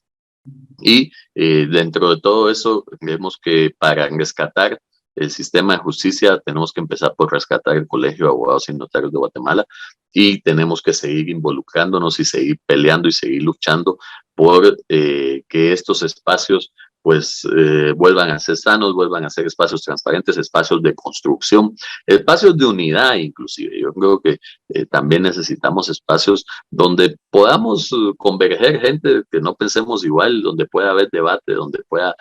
Y dentro de todo eso, vemos que para rescatar el sistema de justicia tenemos que empezar por rescatar el Colegio de Abogados y Notarios de Guatemala y tenemos que seguir involucrándonos y seguir peleando y seguir luchando por que estos espacios pues vuelvan a ser sanos, vuelvan a ser espacios transparentes, espacios de construcción, espacios de unidad inclusive. Yo creo que también necesitamos espacios donde podamos converger gente que no pensemos igual, donde pueda haber debate, donde pueda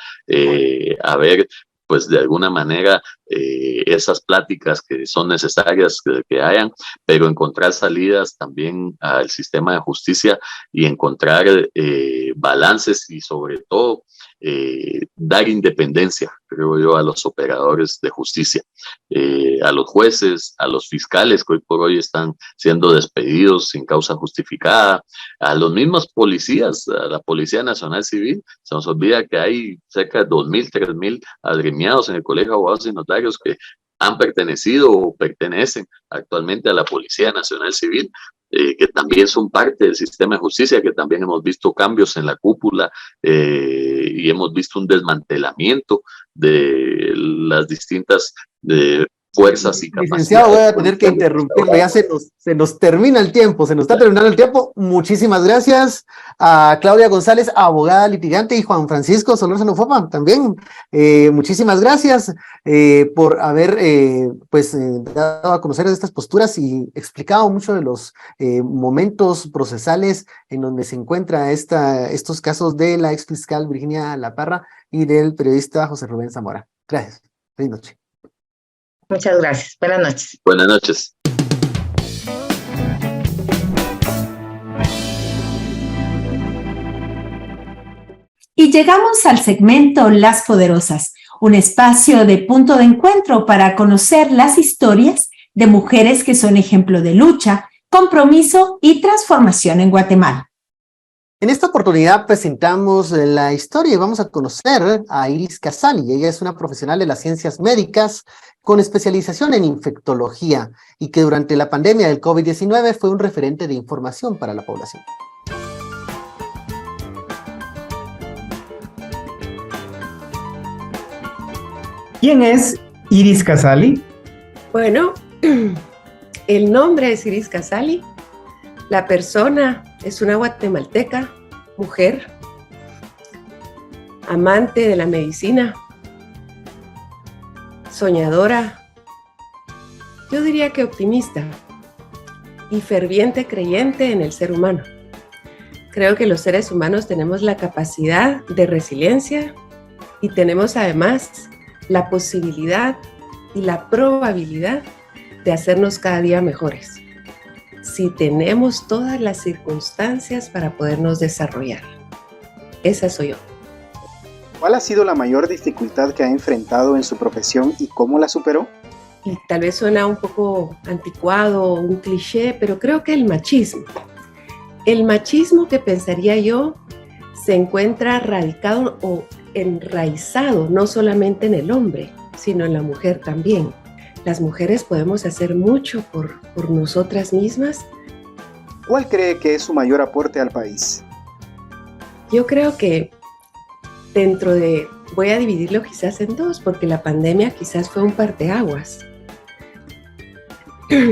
haber pues de alguna manera esas pláticas que son necesarias que hayan, pero encontrar salidas también al sistema de justicia y encontrar balances y sobre todo dar independencia, creo yo, a los operadores de justicia, a los jueces, a los fiscales que hoy por hoy están siendo despedidos sin causa justificada, a los mismos policías, a la Policía Nacional Civil. Se nos olvida que hay cerca de 2.000, 3.000 agremiados en el Colegio de Abogados y Notarios que han pertenecido o pertenecen actualmente a la Policía Nacional Civil, que también son parte del sistema de justicia, que también hemos visto cambios en la cúpula y hemos visto un desmantelamiento de las distintas fuerzas y capacidades. Licenciado, voy a tener que interrumpirlo, ya se nos termina el tiempo, se nos está terminando el tiempo. Muchísimas gracias a Claudia González, abogada litigante, y Juan Francisco Solórzano Fopa también. Muchísimas gracias por haber dado a conocer estas posturas y explicado mucho de los momentos procesales en donde se encuentra estos casos de la ex fiscal Virginia La Parra y del periodista José Rubén Zamora. Gracias. Feliz noche. Muchas gracias. Buenas noches. Buenas noches. Y llegamos al segmento Las Poderosas, un espacio de punto de encuentro para conocer las historias de mujeres que son ejemplo de lucha, compromiso y transformación en Guatemala. En esta oportunidad presentamos la historia y vamos a conocer a Iris Casali. Ella es una profesional de las ciencias médicas con especialización en infectología y que durante la pandemia del COVID-19 fue un referente de información para la población. ¿Quién es Iris Casali? Bueno, el nombre es Iris Casali. La persona es una guatemalteca, mujer, amante de la medicina, soñadora, yo diría que optimista y ferviente creyente en el ser humano. Creo que los seres humanos tenemos la capacidad de resiliencia y tenemos además la posibilidad y la probabilidad de hacernos cada día mejores, si tenemos todas las circunstancias para podernos desarrollar. Esa soy yo. ¿Cuál ha sido la mayor dificultad que ha enfrentado en su profesión y cómo la superó? Y tal vez suena un poco anticuado, un cliché, pero creo que el machismo. El machismo, que pensaría yo, se encuentra radicado o enraizado no solamente en el hombre, sino en la mujer también. Las mujeres podemos hacer mucho por nosotras mismas. ¿Cuál cree que es su mayor aporte al país? Yo creo que voy a dividirlo quizás en dos, porque la pandemia quizás fue un parteaguas.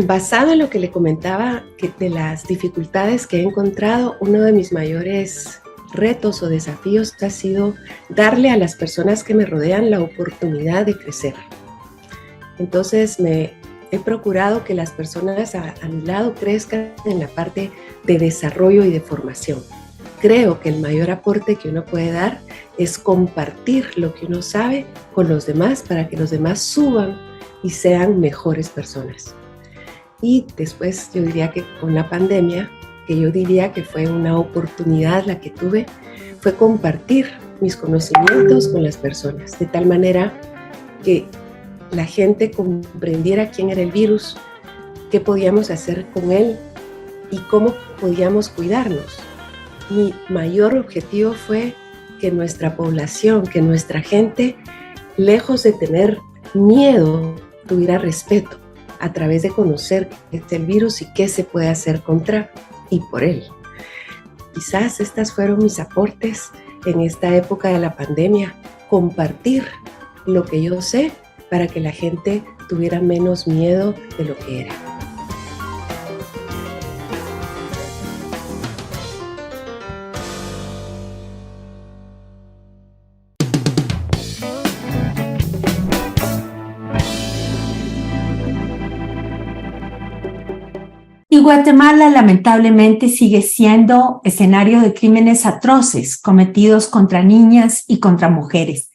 Basado en lo que le comentaba de las dificultades que he encontrado, uno de mis mayores retos o desafíos ha sido darle a las personas que me rodean la oportunidad de crecer. Entonces he procurado que las personas a mi lado crezcan en la parte de desarrollo y de formación. Creo que el mayor aporte que uno puede dar es compartir lo que uno sabe con los demás para que los demás suban y sean mejores personas. Y después yo diría que con la pandemia, que yo diría que fue una oportunidad la que tuve, fue compartir mis conocimientos con las personas, de tal manera que la gente comprendiera quién era el virus, qué podíamos hacer con él y cómo podíamos cuidarnos. Mi mayor objetivo fue que nuestra población, que nuestra gente, lejos de tener miedo, tuviera respeto a través de conocer qué es el virus y qué se puede hacer contra y por él. Quizás estas fueron mis aportes en esta época de la pandemia, compartir lo que yo sé para que la gente tuviera menos miedo de lo que era. Guatemala lamentablemente sigue siendo escenario de crímenes atroces cometidos contra niñas y contra mujeres.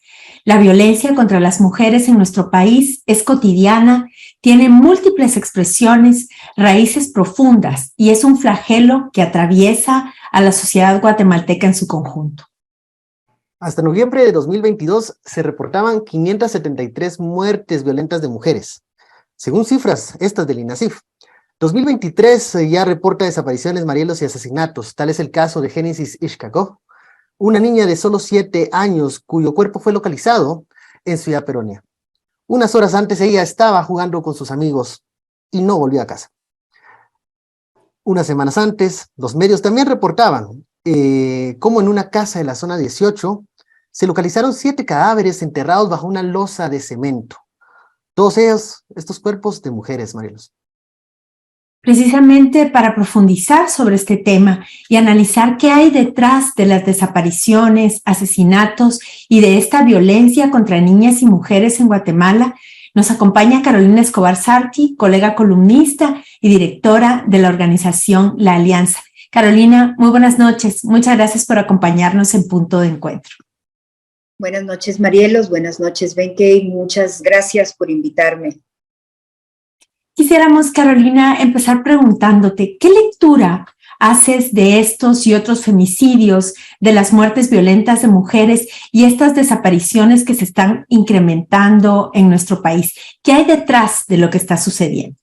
La violencia contra las mujeres en nuestro país es cotidiana, tiene múltiples expresiones, raíces profundas y es un flagelo que atraviesa a la sociedad guatemalteca en su conjunto. Hasta noviembre de 2022 se reportaban 573 muertes violentas de mujeres, según cifras estas del INASIF. 2023 ya reporta desapariciones, marielos y asesinatos. Tal es el caso de Génesis Ixcacó, una niña de solo 7 años cuyo cuerpo fue localizado en Ciudad Peronia. Unas horas antes ella estaba jugando con sus amigos y no volvió a casa. Unas semanas antes, los medios también reportaban cómo en una casa de la zona 18 se localizaron 7 cadáveres enterrados bajo una losa de cemento. Todos ellos, estos cuerpos de mujeres, Marielos. Precisamente para profundizar sobre este tema y analizar qué hay detrás de las desapariciones, asesinatos y de esta violencia contra niñas y mujeres en Guatemala, nos acompaña Carolina Escobar Sarti, colega columnista y directora de la organización La Alianza. Carolina, muy buenas noches. Muchas gracias por acompañarnos en Punto de Encuentro. Buenas noches, Marielos. Buenas noches, Benkei. Muchas gracias por invitarme. Quisiéramos, Carolina, empezar preguntándote, ¿qué lectura haces de estos y otros femicidios, de las muertes violentas de mujeres y estas desapariciones que se están incrementando en nuestro país? ¿Qué hay detrás de lo que está sucediendo?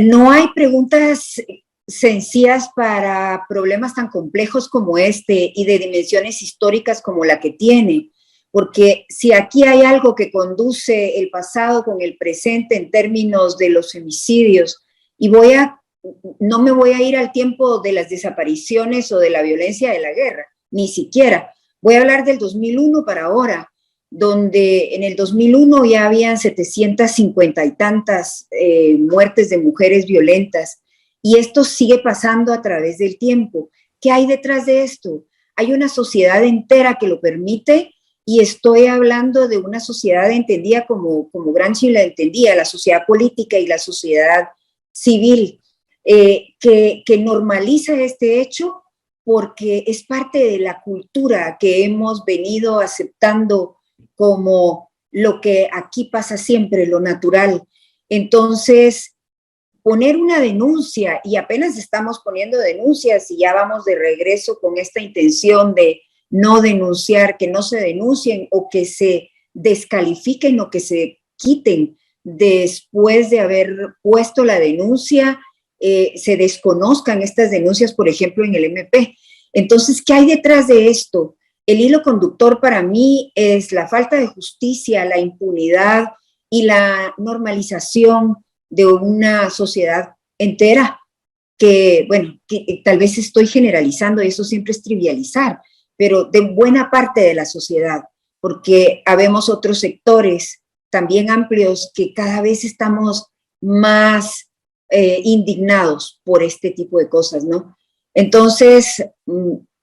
No hay preguntas sencillas para problemas tan complejos como este y de dimensiones históricas como la que tiene. Porque si aquí hay algo que conduce el pasado con el presente en términos de los femicidios, y no me voy a ir al tiempo de las desapariciones o de la violencia de la guerra, ni siquiera. Voy a hablar del 2001 para ahora, donde en el 2001 ya habían 750 y tantas muertes de mujeres violentas, y esto sigue pasando a través del tiempo. ¿Qué hay detrás de esto? Hay una sociedad entera que lo permite. Y estoy hablando de una sociedad entendida como Gramsci la entendía, la sociedad política y la sociedad civil, que normaliza este hecho porque es parte de la cultura que hemos venido aceptando como lo que aquí pasa siempre, lo natural. Entonces, poner una denuncia, y apenas estamos poniendo denuncias y ya vamos de regreso con esta intención de no denunciar, que no se denuncien o que se descalifiquen o que se quiten después de haber puesto la denuncia, se desconozcan estas denuncias, por ejemplo, en el MP. Entonces, ¿qué hay detrás de esto? El hilo conductor para mí es la falta de justicia, la impunidad y la normalización de una sociedad entera que, bueno, que tal vez estoy generalizando y eso siempre es trivializar, pero de buena parte de la sociedad, porque habemos otros sectores también amplios que cada vez estamos más indignados por este tipo de cosas, ¿no? Entonces,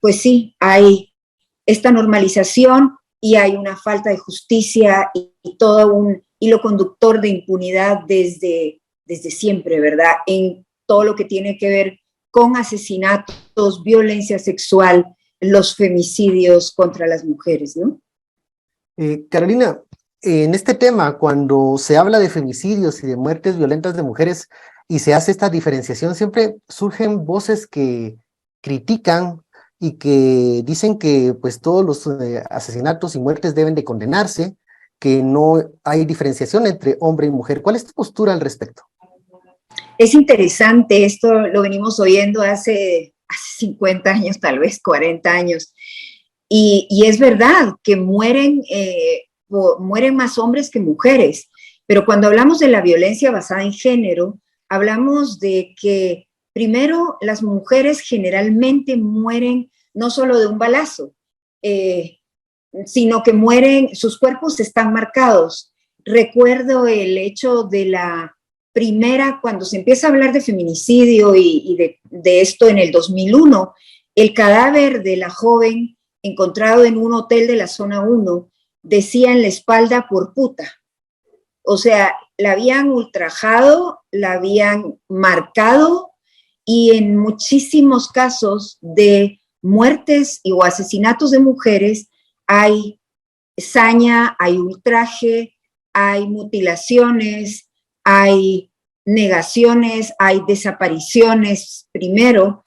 pues sí, hay esta normalización y hay una falta de justicia y todo un hilo conductor de impunidad desde siempre, ¿verdad? En todo lo que tiene que ver con asesinatos, violencia sexual, los femicidios contra las mujeres, ¿no? Carolina, en este tema, cuando se habla de femicidios y de muertes violentas de mujeres y se hace esta diferenciación, siempre surgen voces que critican y que dicen que pues todos los asesinatos y muertes deben de condenarse, que no hay diferenciación entre hombre y mujer. ¿Cuál es tu postura al respecto? Es interesante, esto lo venimos oyendo hace 50 años, tal vez 40 años, y es verdad que mueren más hombres que mujeres, pero cuando hablamos de la violencia basada en género, hablamos de que primero las mujeres generalmente mueren no solo de un balazo, sino que mueren, sus cuerpos están marcados. Recuerdo el hecho de la primera, cuando se empieza a hablar de feminicidio y de esto en el 2001, el cadáver de la joven encontrado en un hotel de la zona 1 decía en la espalda por puta. O sea, la habían ultrajado la habían marcado, y en muchísimos casos de muertes o asesinatos de mujeres hay saña, hay ultraje, hay mutilaciones, hay negaciones, hay desapariciones primero,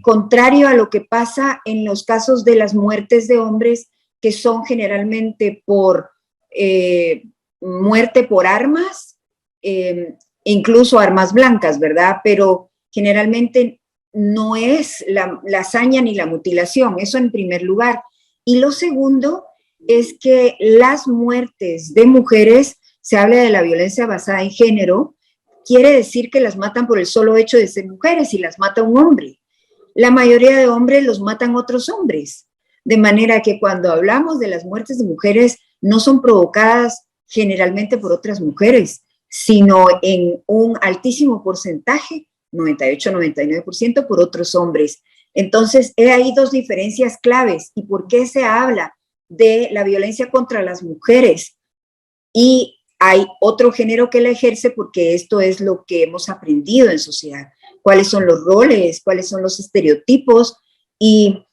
contrario a lo que pasa en los casos de las muertes de hombres, que son generalmente por muerte por armas, incluso armas blancas, ¿verdad? Pero generalmente no es la hazaña ni la mutilación, eso en primer lugar. Y lo segundo es que las muertes de mujeres, se habla de la violencia basada en género, quiere decir que las matan por el solo hecho de ser mujeres y las mata un hombre. La mayoría de hombres los matan otros hombres, de manera que cuando hablamos de las muertes de mujeres no son provocadas generalmente por otras mujeres, sino en un altísimo porcentaje, 98-99%, por otros hombres. Entonces, hay ahí dos diferencias claves. ¿Y por qué se habla de la violencia contra las mujeres? Y hay otro género que la ejerce, porque esto es lo que hemos aprendido en sociedad. ¿Cuáles son los roles? ¿Cuáles son los estereotipos? Y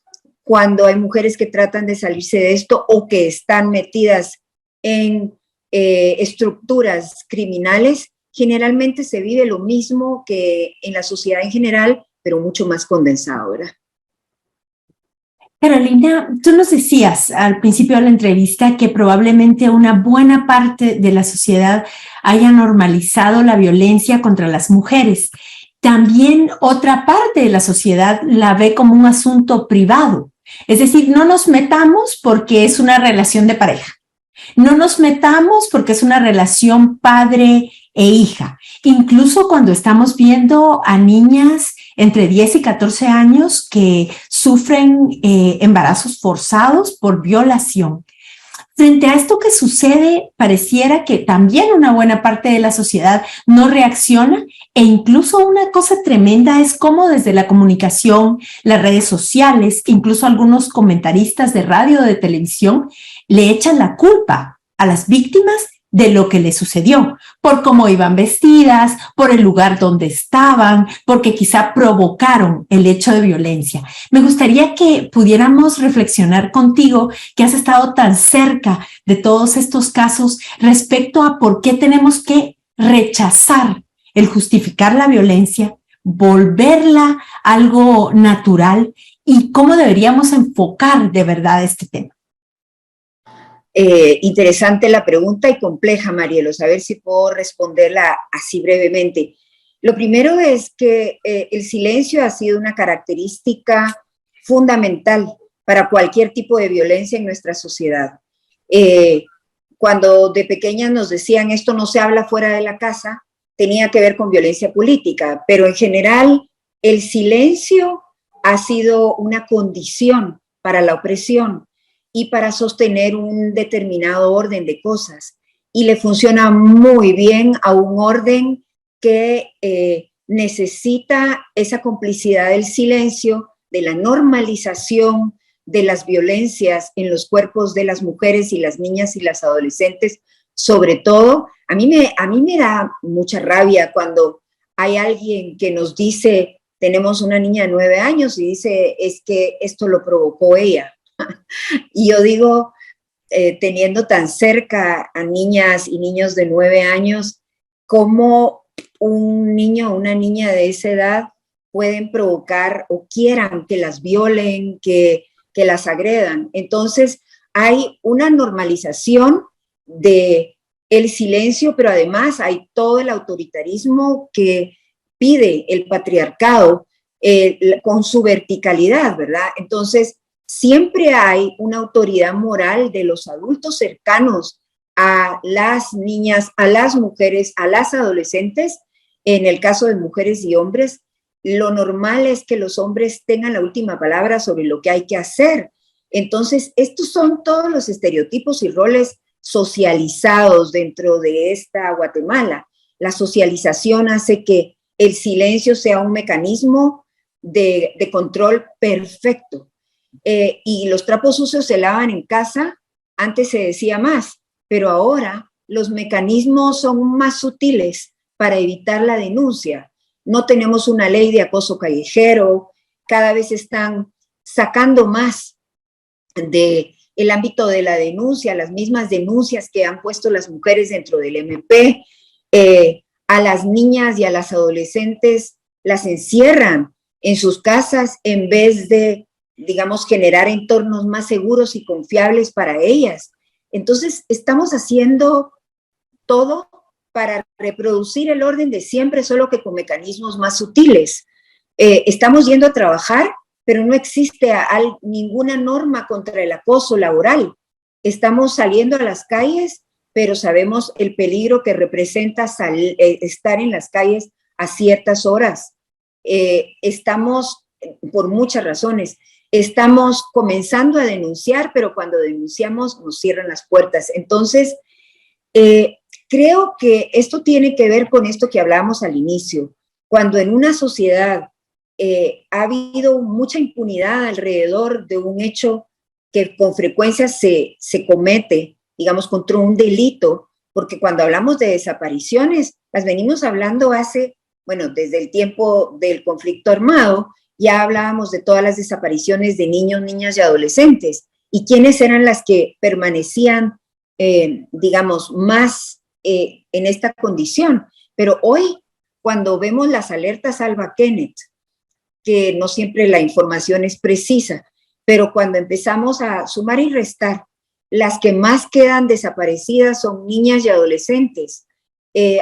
cuando hay mujeres que tratan de salirse de esto o que están metidas en estructuras criminales, generalmente se vive lo mismo que en la sociedad en general, pero mucho más condensado, ¿verdad? Carolina, tú nos decías al principio de la entrevista que probablemente una buena parte de la sociedad haya normalizado la violencia contra las mujeres. También otra parte de la sociedad la ve como un asunto privado. Es decir, no nos metamos porque es una relación de pareja. No nos metamos porque es una relación padre e hija. Incluso cuando estamos viendo a niñas entre 10 y 14 años que sufren embarazos forzados por violación. Frente a esto que sucede, pareciera que también una buena parte de la sociedad no reacciona, e incluso una cosa tremenda es cómo desde la comunicación, las redes sociales, incluso algunos comentaristas de radio o de televisión le echan la culpa a las víctimas de lo que les sucedió, por cómo iban vestidas, por el lugar donde estaban, porque quizá provocaron el hecho de violencia. Me gustaría que pudiéramos reflexionar contigo, que has estado tan cerca de todos estos casos, respecto a por qué tenemos que rechazar el justificar la violencia, volverla algo natural, y cómo deberíamos enfocar de verdad este tema. Interesante la pregunta y compleja, Marielos, a ver si puedo responderla así brevemente. Lo primero es que el silencio ha sido una característica fundamental para cualquier tipo de violencia en nuestra sociedad. Cuando de pequeñas nos decían esto no se habla fuera de la casa, tenía que ver con violencia política, pero en general el silencio ha sido una condición para la opresión y para sostener un determinado orden de cosas. Y le funciona muy bien a un orden que necesita esa complicidad del silencio, de la normalización de las violencias en los cuerpos de las mujeres y las niñas y las adolescentes. Sobre todo, a mí me da mucha rabia cuando hay alguien que nos dice, tenemos una niña de 9 años y dice, es que esto lo provocó ella. Y yo digo, teniendo tan cerca a niñas y niños de 9 años, ¿cómo un niño o una niña de esa edad pueden provocar o quieran que las violen, que las agredan? Entonces, hay una normalización de el silencio, pero además hay todo el autoritarismo que pide el patriarcado con su verticalidad, ¿verdad? Entonces, siempre hay una autoridad moral de los adultos cercanos a las niñas, a las mujeres, a las adolescentes. En el caso de mujeres y hombres, lo normal es que los hombres tengan la última palabra sobre lo que hay que hacer. Entonces, estos son todos los estereotipos y roles socializados dentro de esta Guatemala. La socialización hace que el silencio sea un mecanismo de control perfecto. Y los trapos sucios se lavan en casa, antes se decía más, pero ahora los mecanismos son más sutiles para evitar la denuncia. No tenemos una ley de acoso callejero, cada vez están sacando más del ámbito de la denuncia, las mismas denuncias que han puesto las mujeres dentro del MP, a las niñas y a las adolescentes las encierran en sus casas en vez de, digamos, generar entornos más seguros y confiables para ellas. Entonces, estamos haciendo todo para reproducir el orden de siempre, solo que con mecanismos más sutiles. Estamos yendo a trabajar, pero no existe ninguna norma contra el acoso laboral. Estamos saliendo a las calles, pero sabemos el peligro que representa estar en las calles a ciertas horas. Estamos, por muchas razones, estamos comenzando a denunciar, pero cuando denunciamos nos cierran las puertas. Entonces, creo que esto tiene que ver con esto que hablábamos al inicio. Cuando en una sociedad ha habido mucha impunidad alrededor de un hecho que con frecuencia se comete, digamos, contra un delito, porque cuando hablamos de desapariciones, las venimos hablando desde el tiempo del conflicto armado, ya hablábamos de todas las desapariciones de niños, niñas y adolescentes, y quiénes eran las que permanecían, digamos, más en esta condición. Pero hoy, cuando vemos las alertas Alba Kenneth, que no siempre la información es precisa, pero cuando empezamos a sumar y restar, las que más quedan desaparecidas son niñas y adolescentes.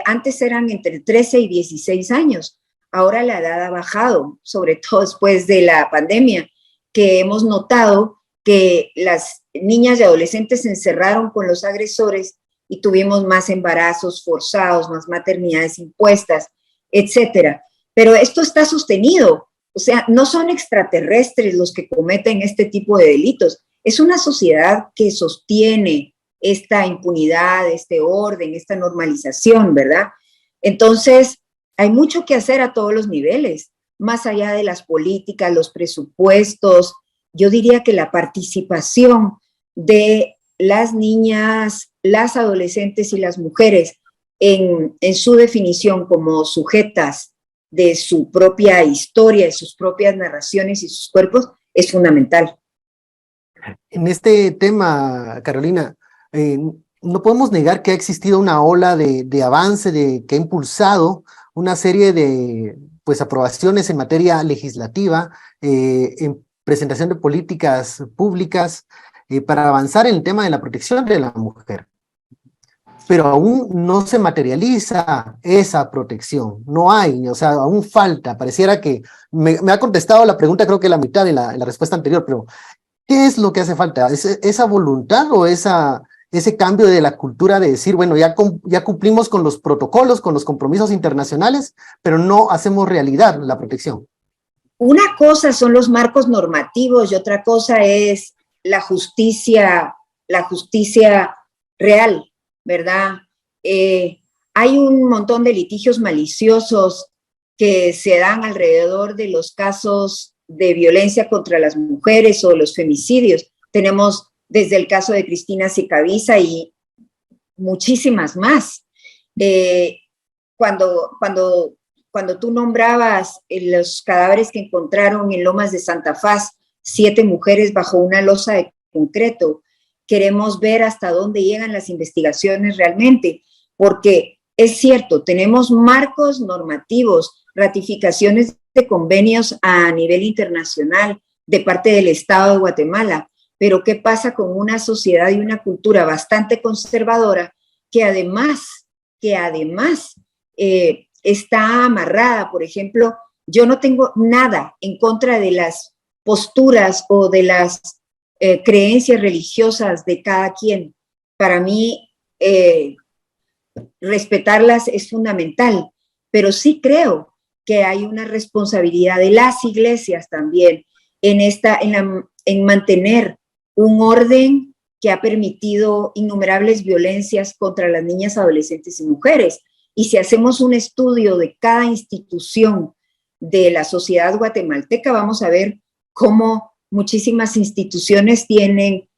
Antes eran entre 13 y 16 años, ahora la edad ha bajado, sobre todo después de la pandemia, que hemos notado que las niñas y adolescentes se encerraron con los agresores y tuvimos más embarazos forzados, más maternidades impuestas, etcétera. Pero esto está sostenido. O sea, no son extraterrestres los que cometen este tipo de delitos. Es una sociedad que sostiene esta impunidad, este orden, esta normalización, ¿verdad? Entonces, hay mucho que hacer a todos los niveles, más allá de las políticas, los presupuestos. Yo diría que la participación de las niñas, las adolescentes y las mujeres en su definición como sujetas de su propia historia, de sus propias narraciones y sus cuerpos, es fundamental. En este tema, Carolina, no podemos negar que ha existido una ola de avance que ha impulsado una serie de aprobaciones en materia legislativa, en presentación de políticas públicas para avanzar en el tema de la protección de la mujer. Pero aún no se materializa esa protección, no hay, o sea, aún falta, pareciera que me ha contestado la pregunta, creo que la mitad en la respuesta anterior, pero ¿qué es lo que hace falta? ¿Esa voluntad o ese cambio de la cultura de decir, bueno, ya cumplimos con los protocolos, con los compromisos internacionales, pero no hacemos realidad la protección? Una cosa son los marcos normativos y otra cosa es la justicia real, ¿verdad? Hay un montón de litigios maliciosos que se dan alrededor de los casos de violencia contra las mujeres o los femicidios. Tenemos desde el caso de Cristina Sicavisa y muchísimas más. Cuando tú nombrabas los cadáveres que encontraron en Lomas de Santa Faz, 7 mujeres bajo una losa de concreto, queremos ver hasta dónde llegan las investigaciones realmente, porque es cierto, tenemos marcos normativos, ratificaciones de convenios a nivel internacional de parte del Estado de Guatemala, pero ¿qué pasa con una sociedad y una cultura bastante conservadora que además está amarrada? Por ejemplo, yo no tengo nada en contra de las posturas o de las creencias religiosas de cada quien. Para mí, respetarlas es fundamental, pero sí creo que hay una responsabilidad de las iglesias también en mantener un orden que ha permitido innumerables violencias contra las niñas, adolescentes y mujeres. Y si hacemos un estudio de cada institución de la sociedad guatemalteca, vamos a ver cómo muchísimas instituciones tienen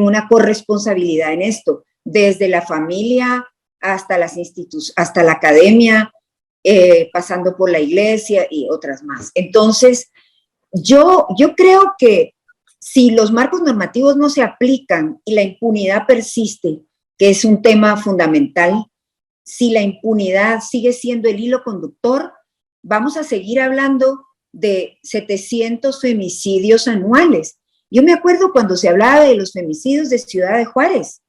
una corresponsabilidad en esto, desde la familia hasta la academia, pasando por la iglesia y otras más. Entonces, yo creo que si los marcos normativos no se aplican y la impunidad persiste, que es un tema fundamental, si la impunidad sigue siendo el hilo conductor, vamos a seguir hablando de 700 femicidios anuales. Yo me acuerdo cuando se hablaba de los femicidios de Ciudad de Juárez,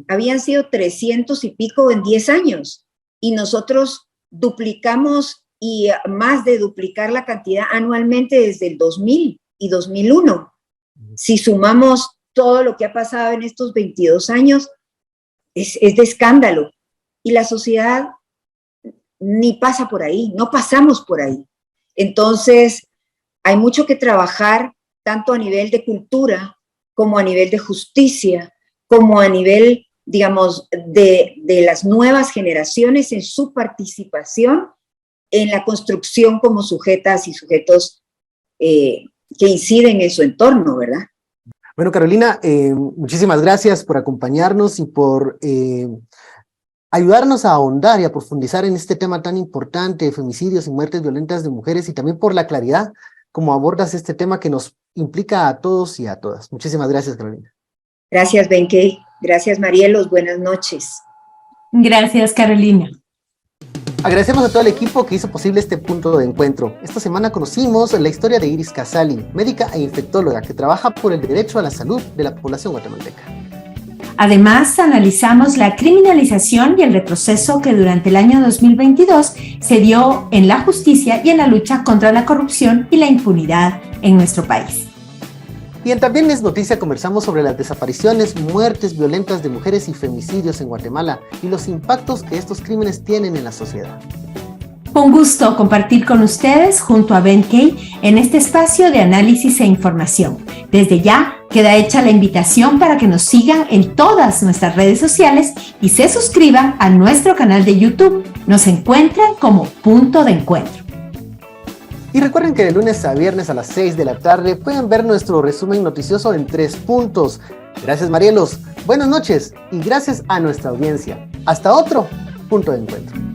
habían sido 300 y pico en 10 años, y nosotros duplicamos y más de duplicar la cantidad anualmente desde el 2000 y 2001. Si sumamos todo lo que ha pasado en estos 22 años, es de escándalo. Y la sociedad ni pasa por ahí, no pasamos por ahí. Entonces, hay mucho que trabajar, tanto a nivel de cultura, como a nivel de justicia, como a nivel, digamos, de las nuevas generaciones en su participación en la construcción como sujetas y sujetos que inciden en su entorno, ¿verdad? Bueno, Carolina, muchísimas gracias por acompañarnos y por ayudarnos a ahondar y a profundizar en este tema tan importante de femicidios y muertes violentas de mujeres, y también por la claridad como abordas este tema que nos implica a todos y a todas. Muchísimas gracias, Carolina. Gracias, Benkei. Gracias, Marielos. Buenas noches. Gracias, Carolina. Agradecemos a todo el equipo que hizo posible este punto de encuentro. Esta semana conocimos la historia de Iris Casali, médica e infectóloga que trabaja por el derecho a la salud de la población guatemalteca. Además, analizamos la criminalización y el retroceso que durante el año 2022 se dio en la justicia y en la lucha contra la corrupción y la impunidad en nuestro país. Y en También es Noticia conversamos sobre las desapariciones, muertes violentas de mujeres y femicidios en Guatemala y los impactos que estos crímenes tienen en la sociedad. Fue un gusto compartir con ustedes junto a Benkei en este espacio de análisis e información. Desde ya queda hecha la invitación para que nos sigan en todas nuestras redes sociales y se suscriban a nuestro canal de YouTube. Nos encuentran como Punto de Encuentro. Y recuerden que de lunes a viernes a las 6 de la tarde pueden ver nuestro resumen noticioso en 3 puntos. Gracias, Marielos. Buenas noches y gracias a nuestra audiencia. Hasta otro Punto de Encuentro.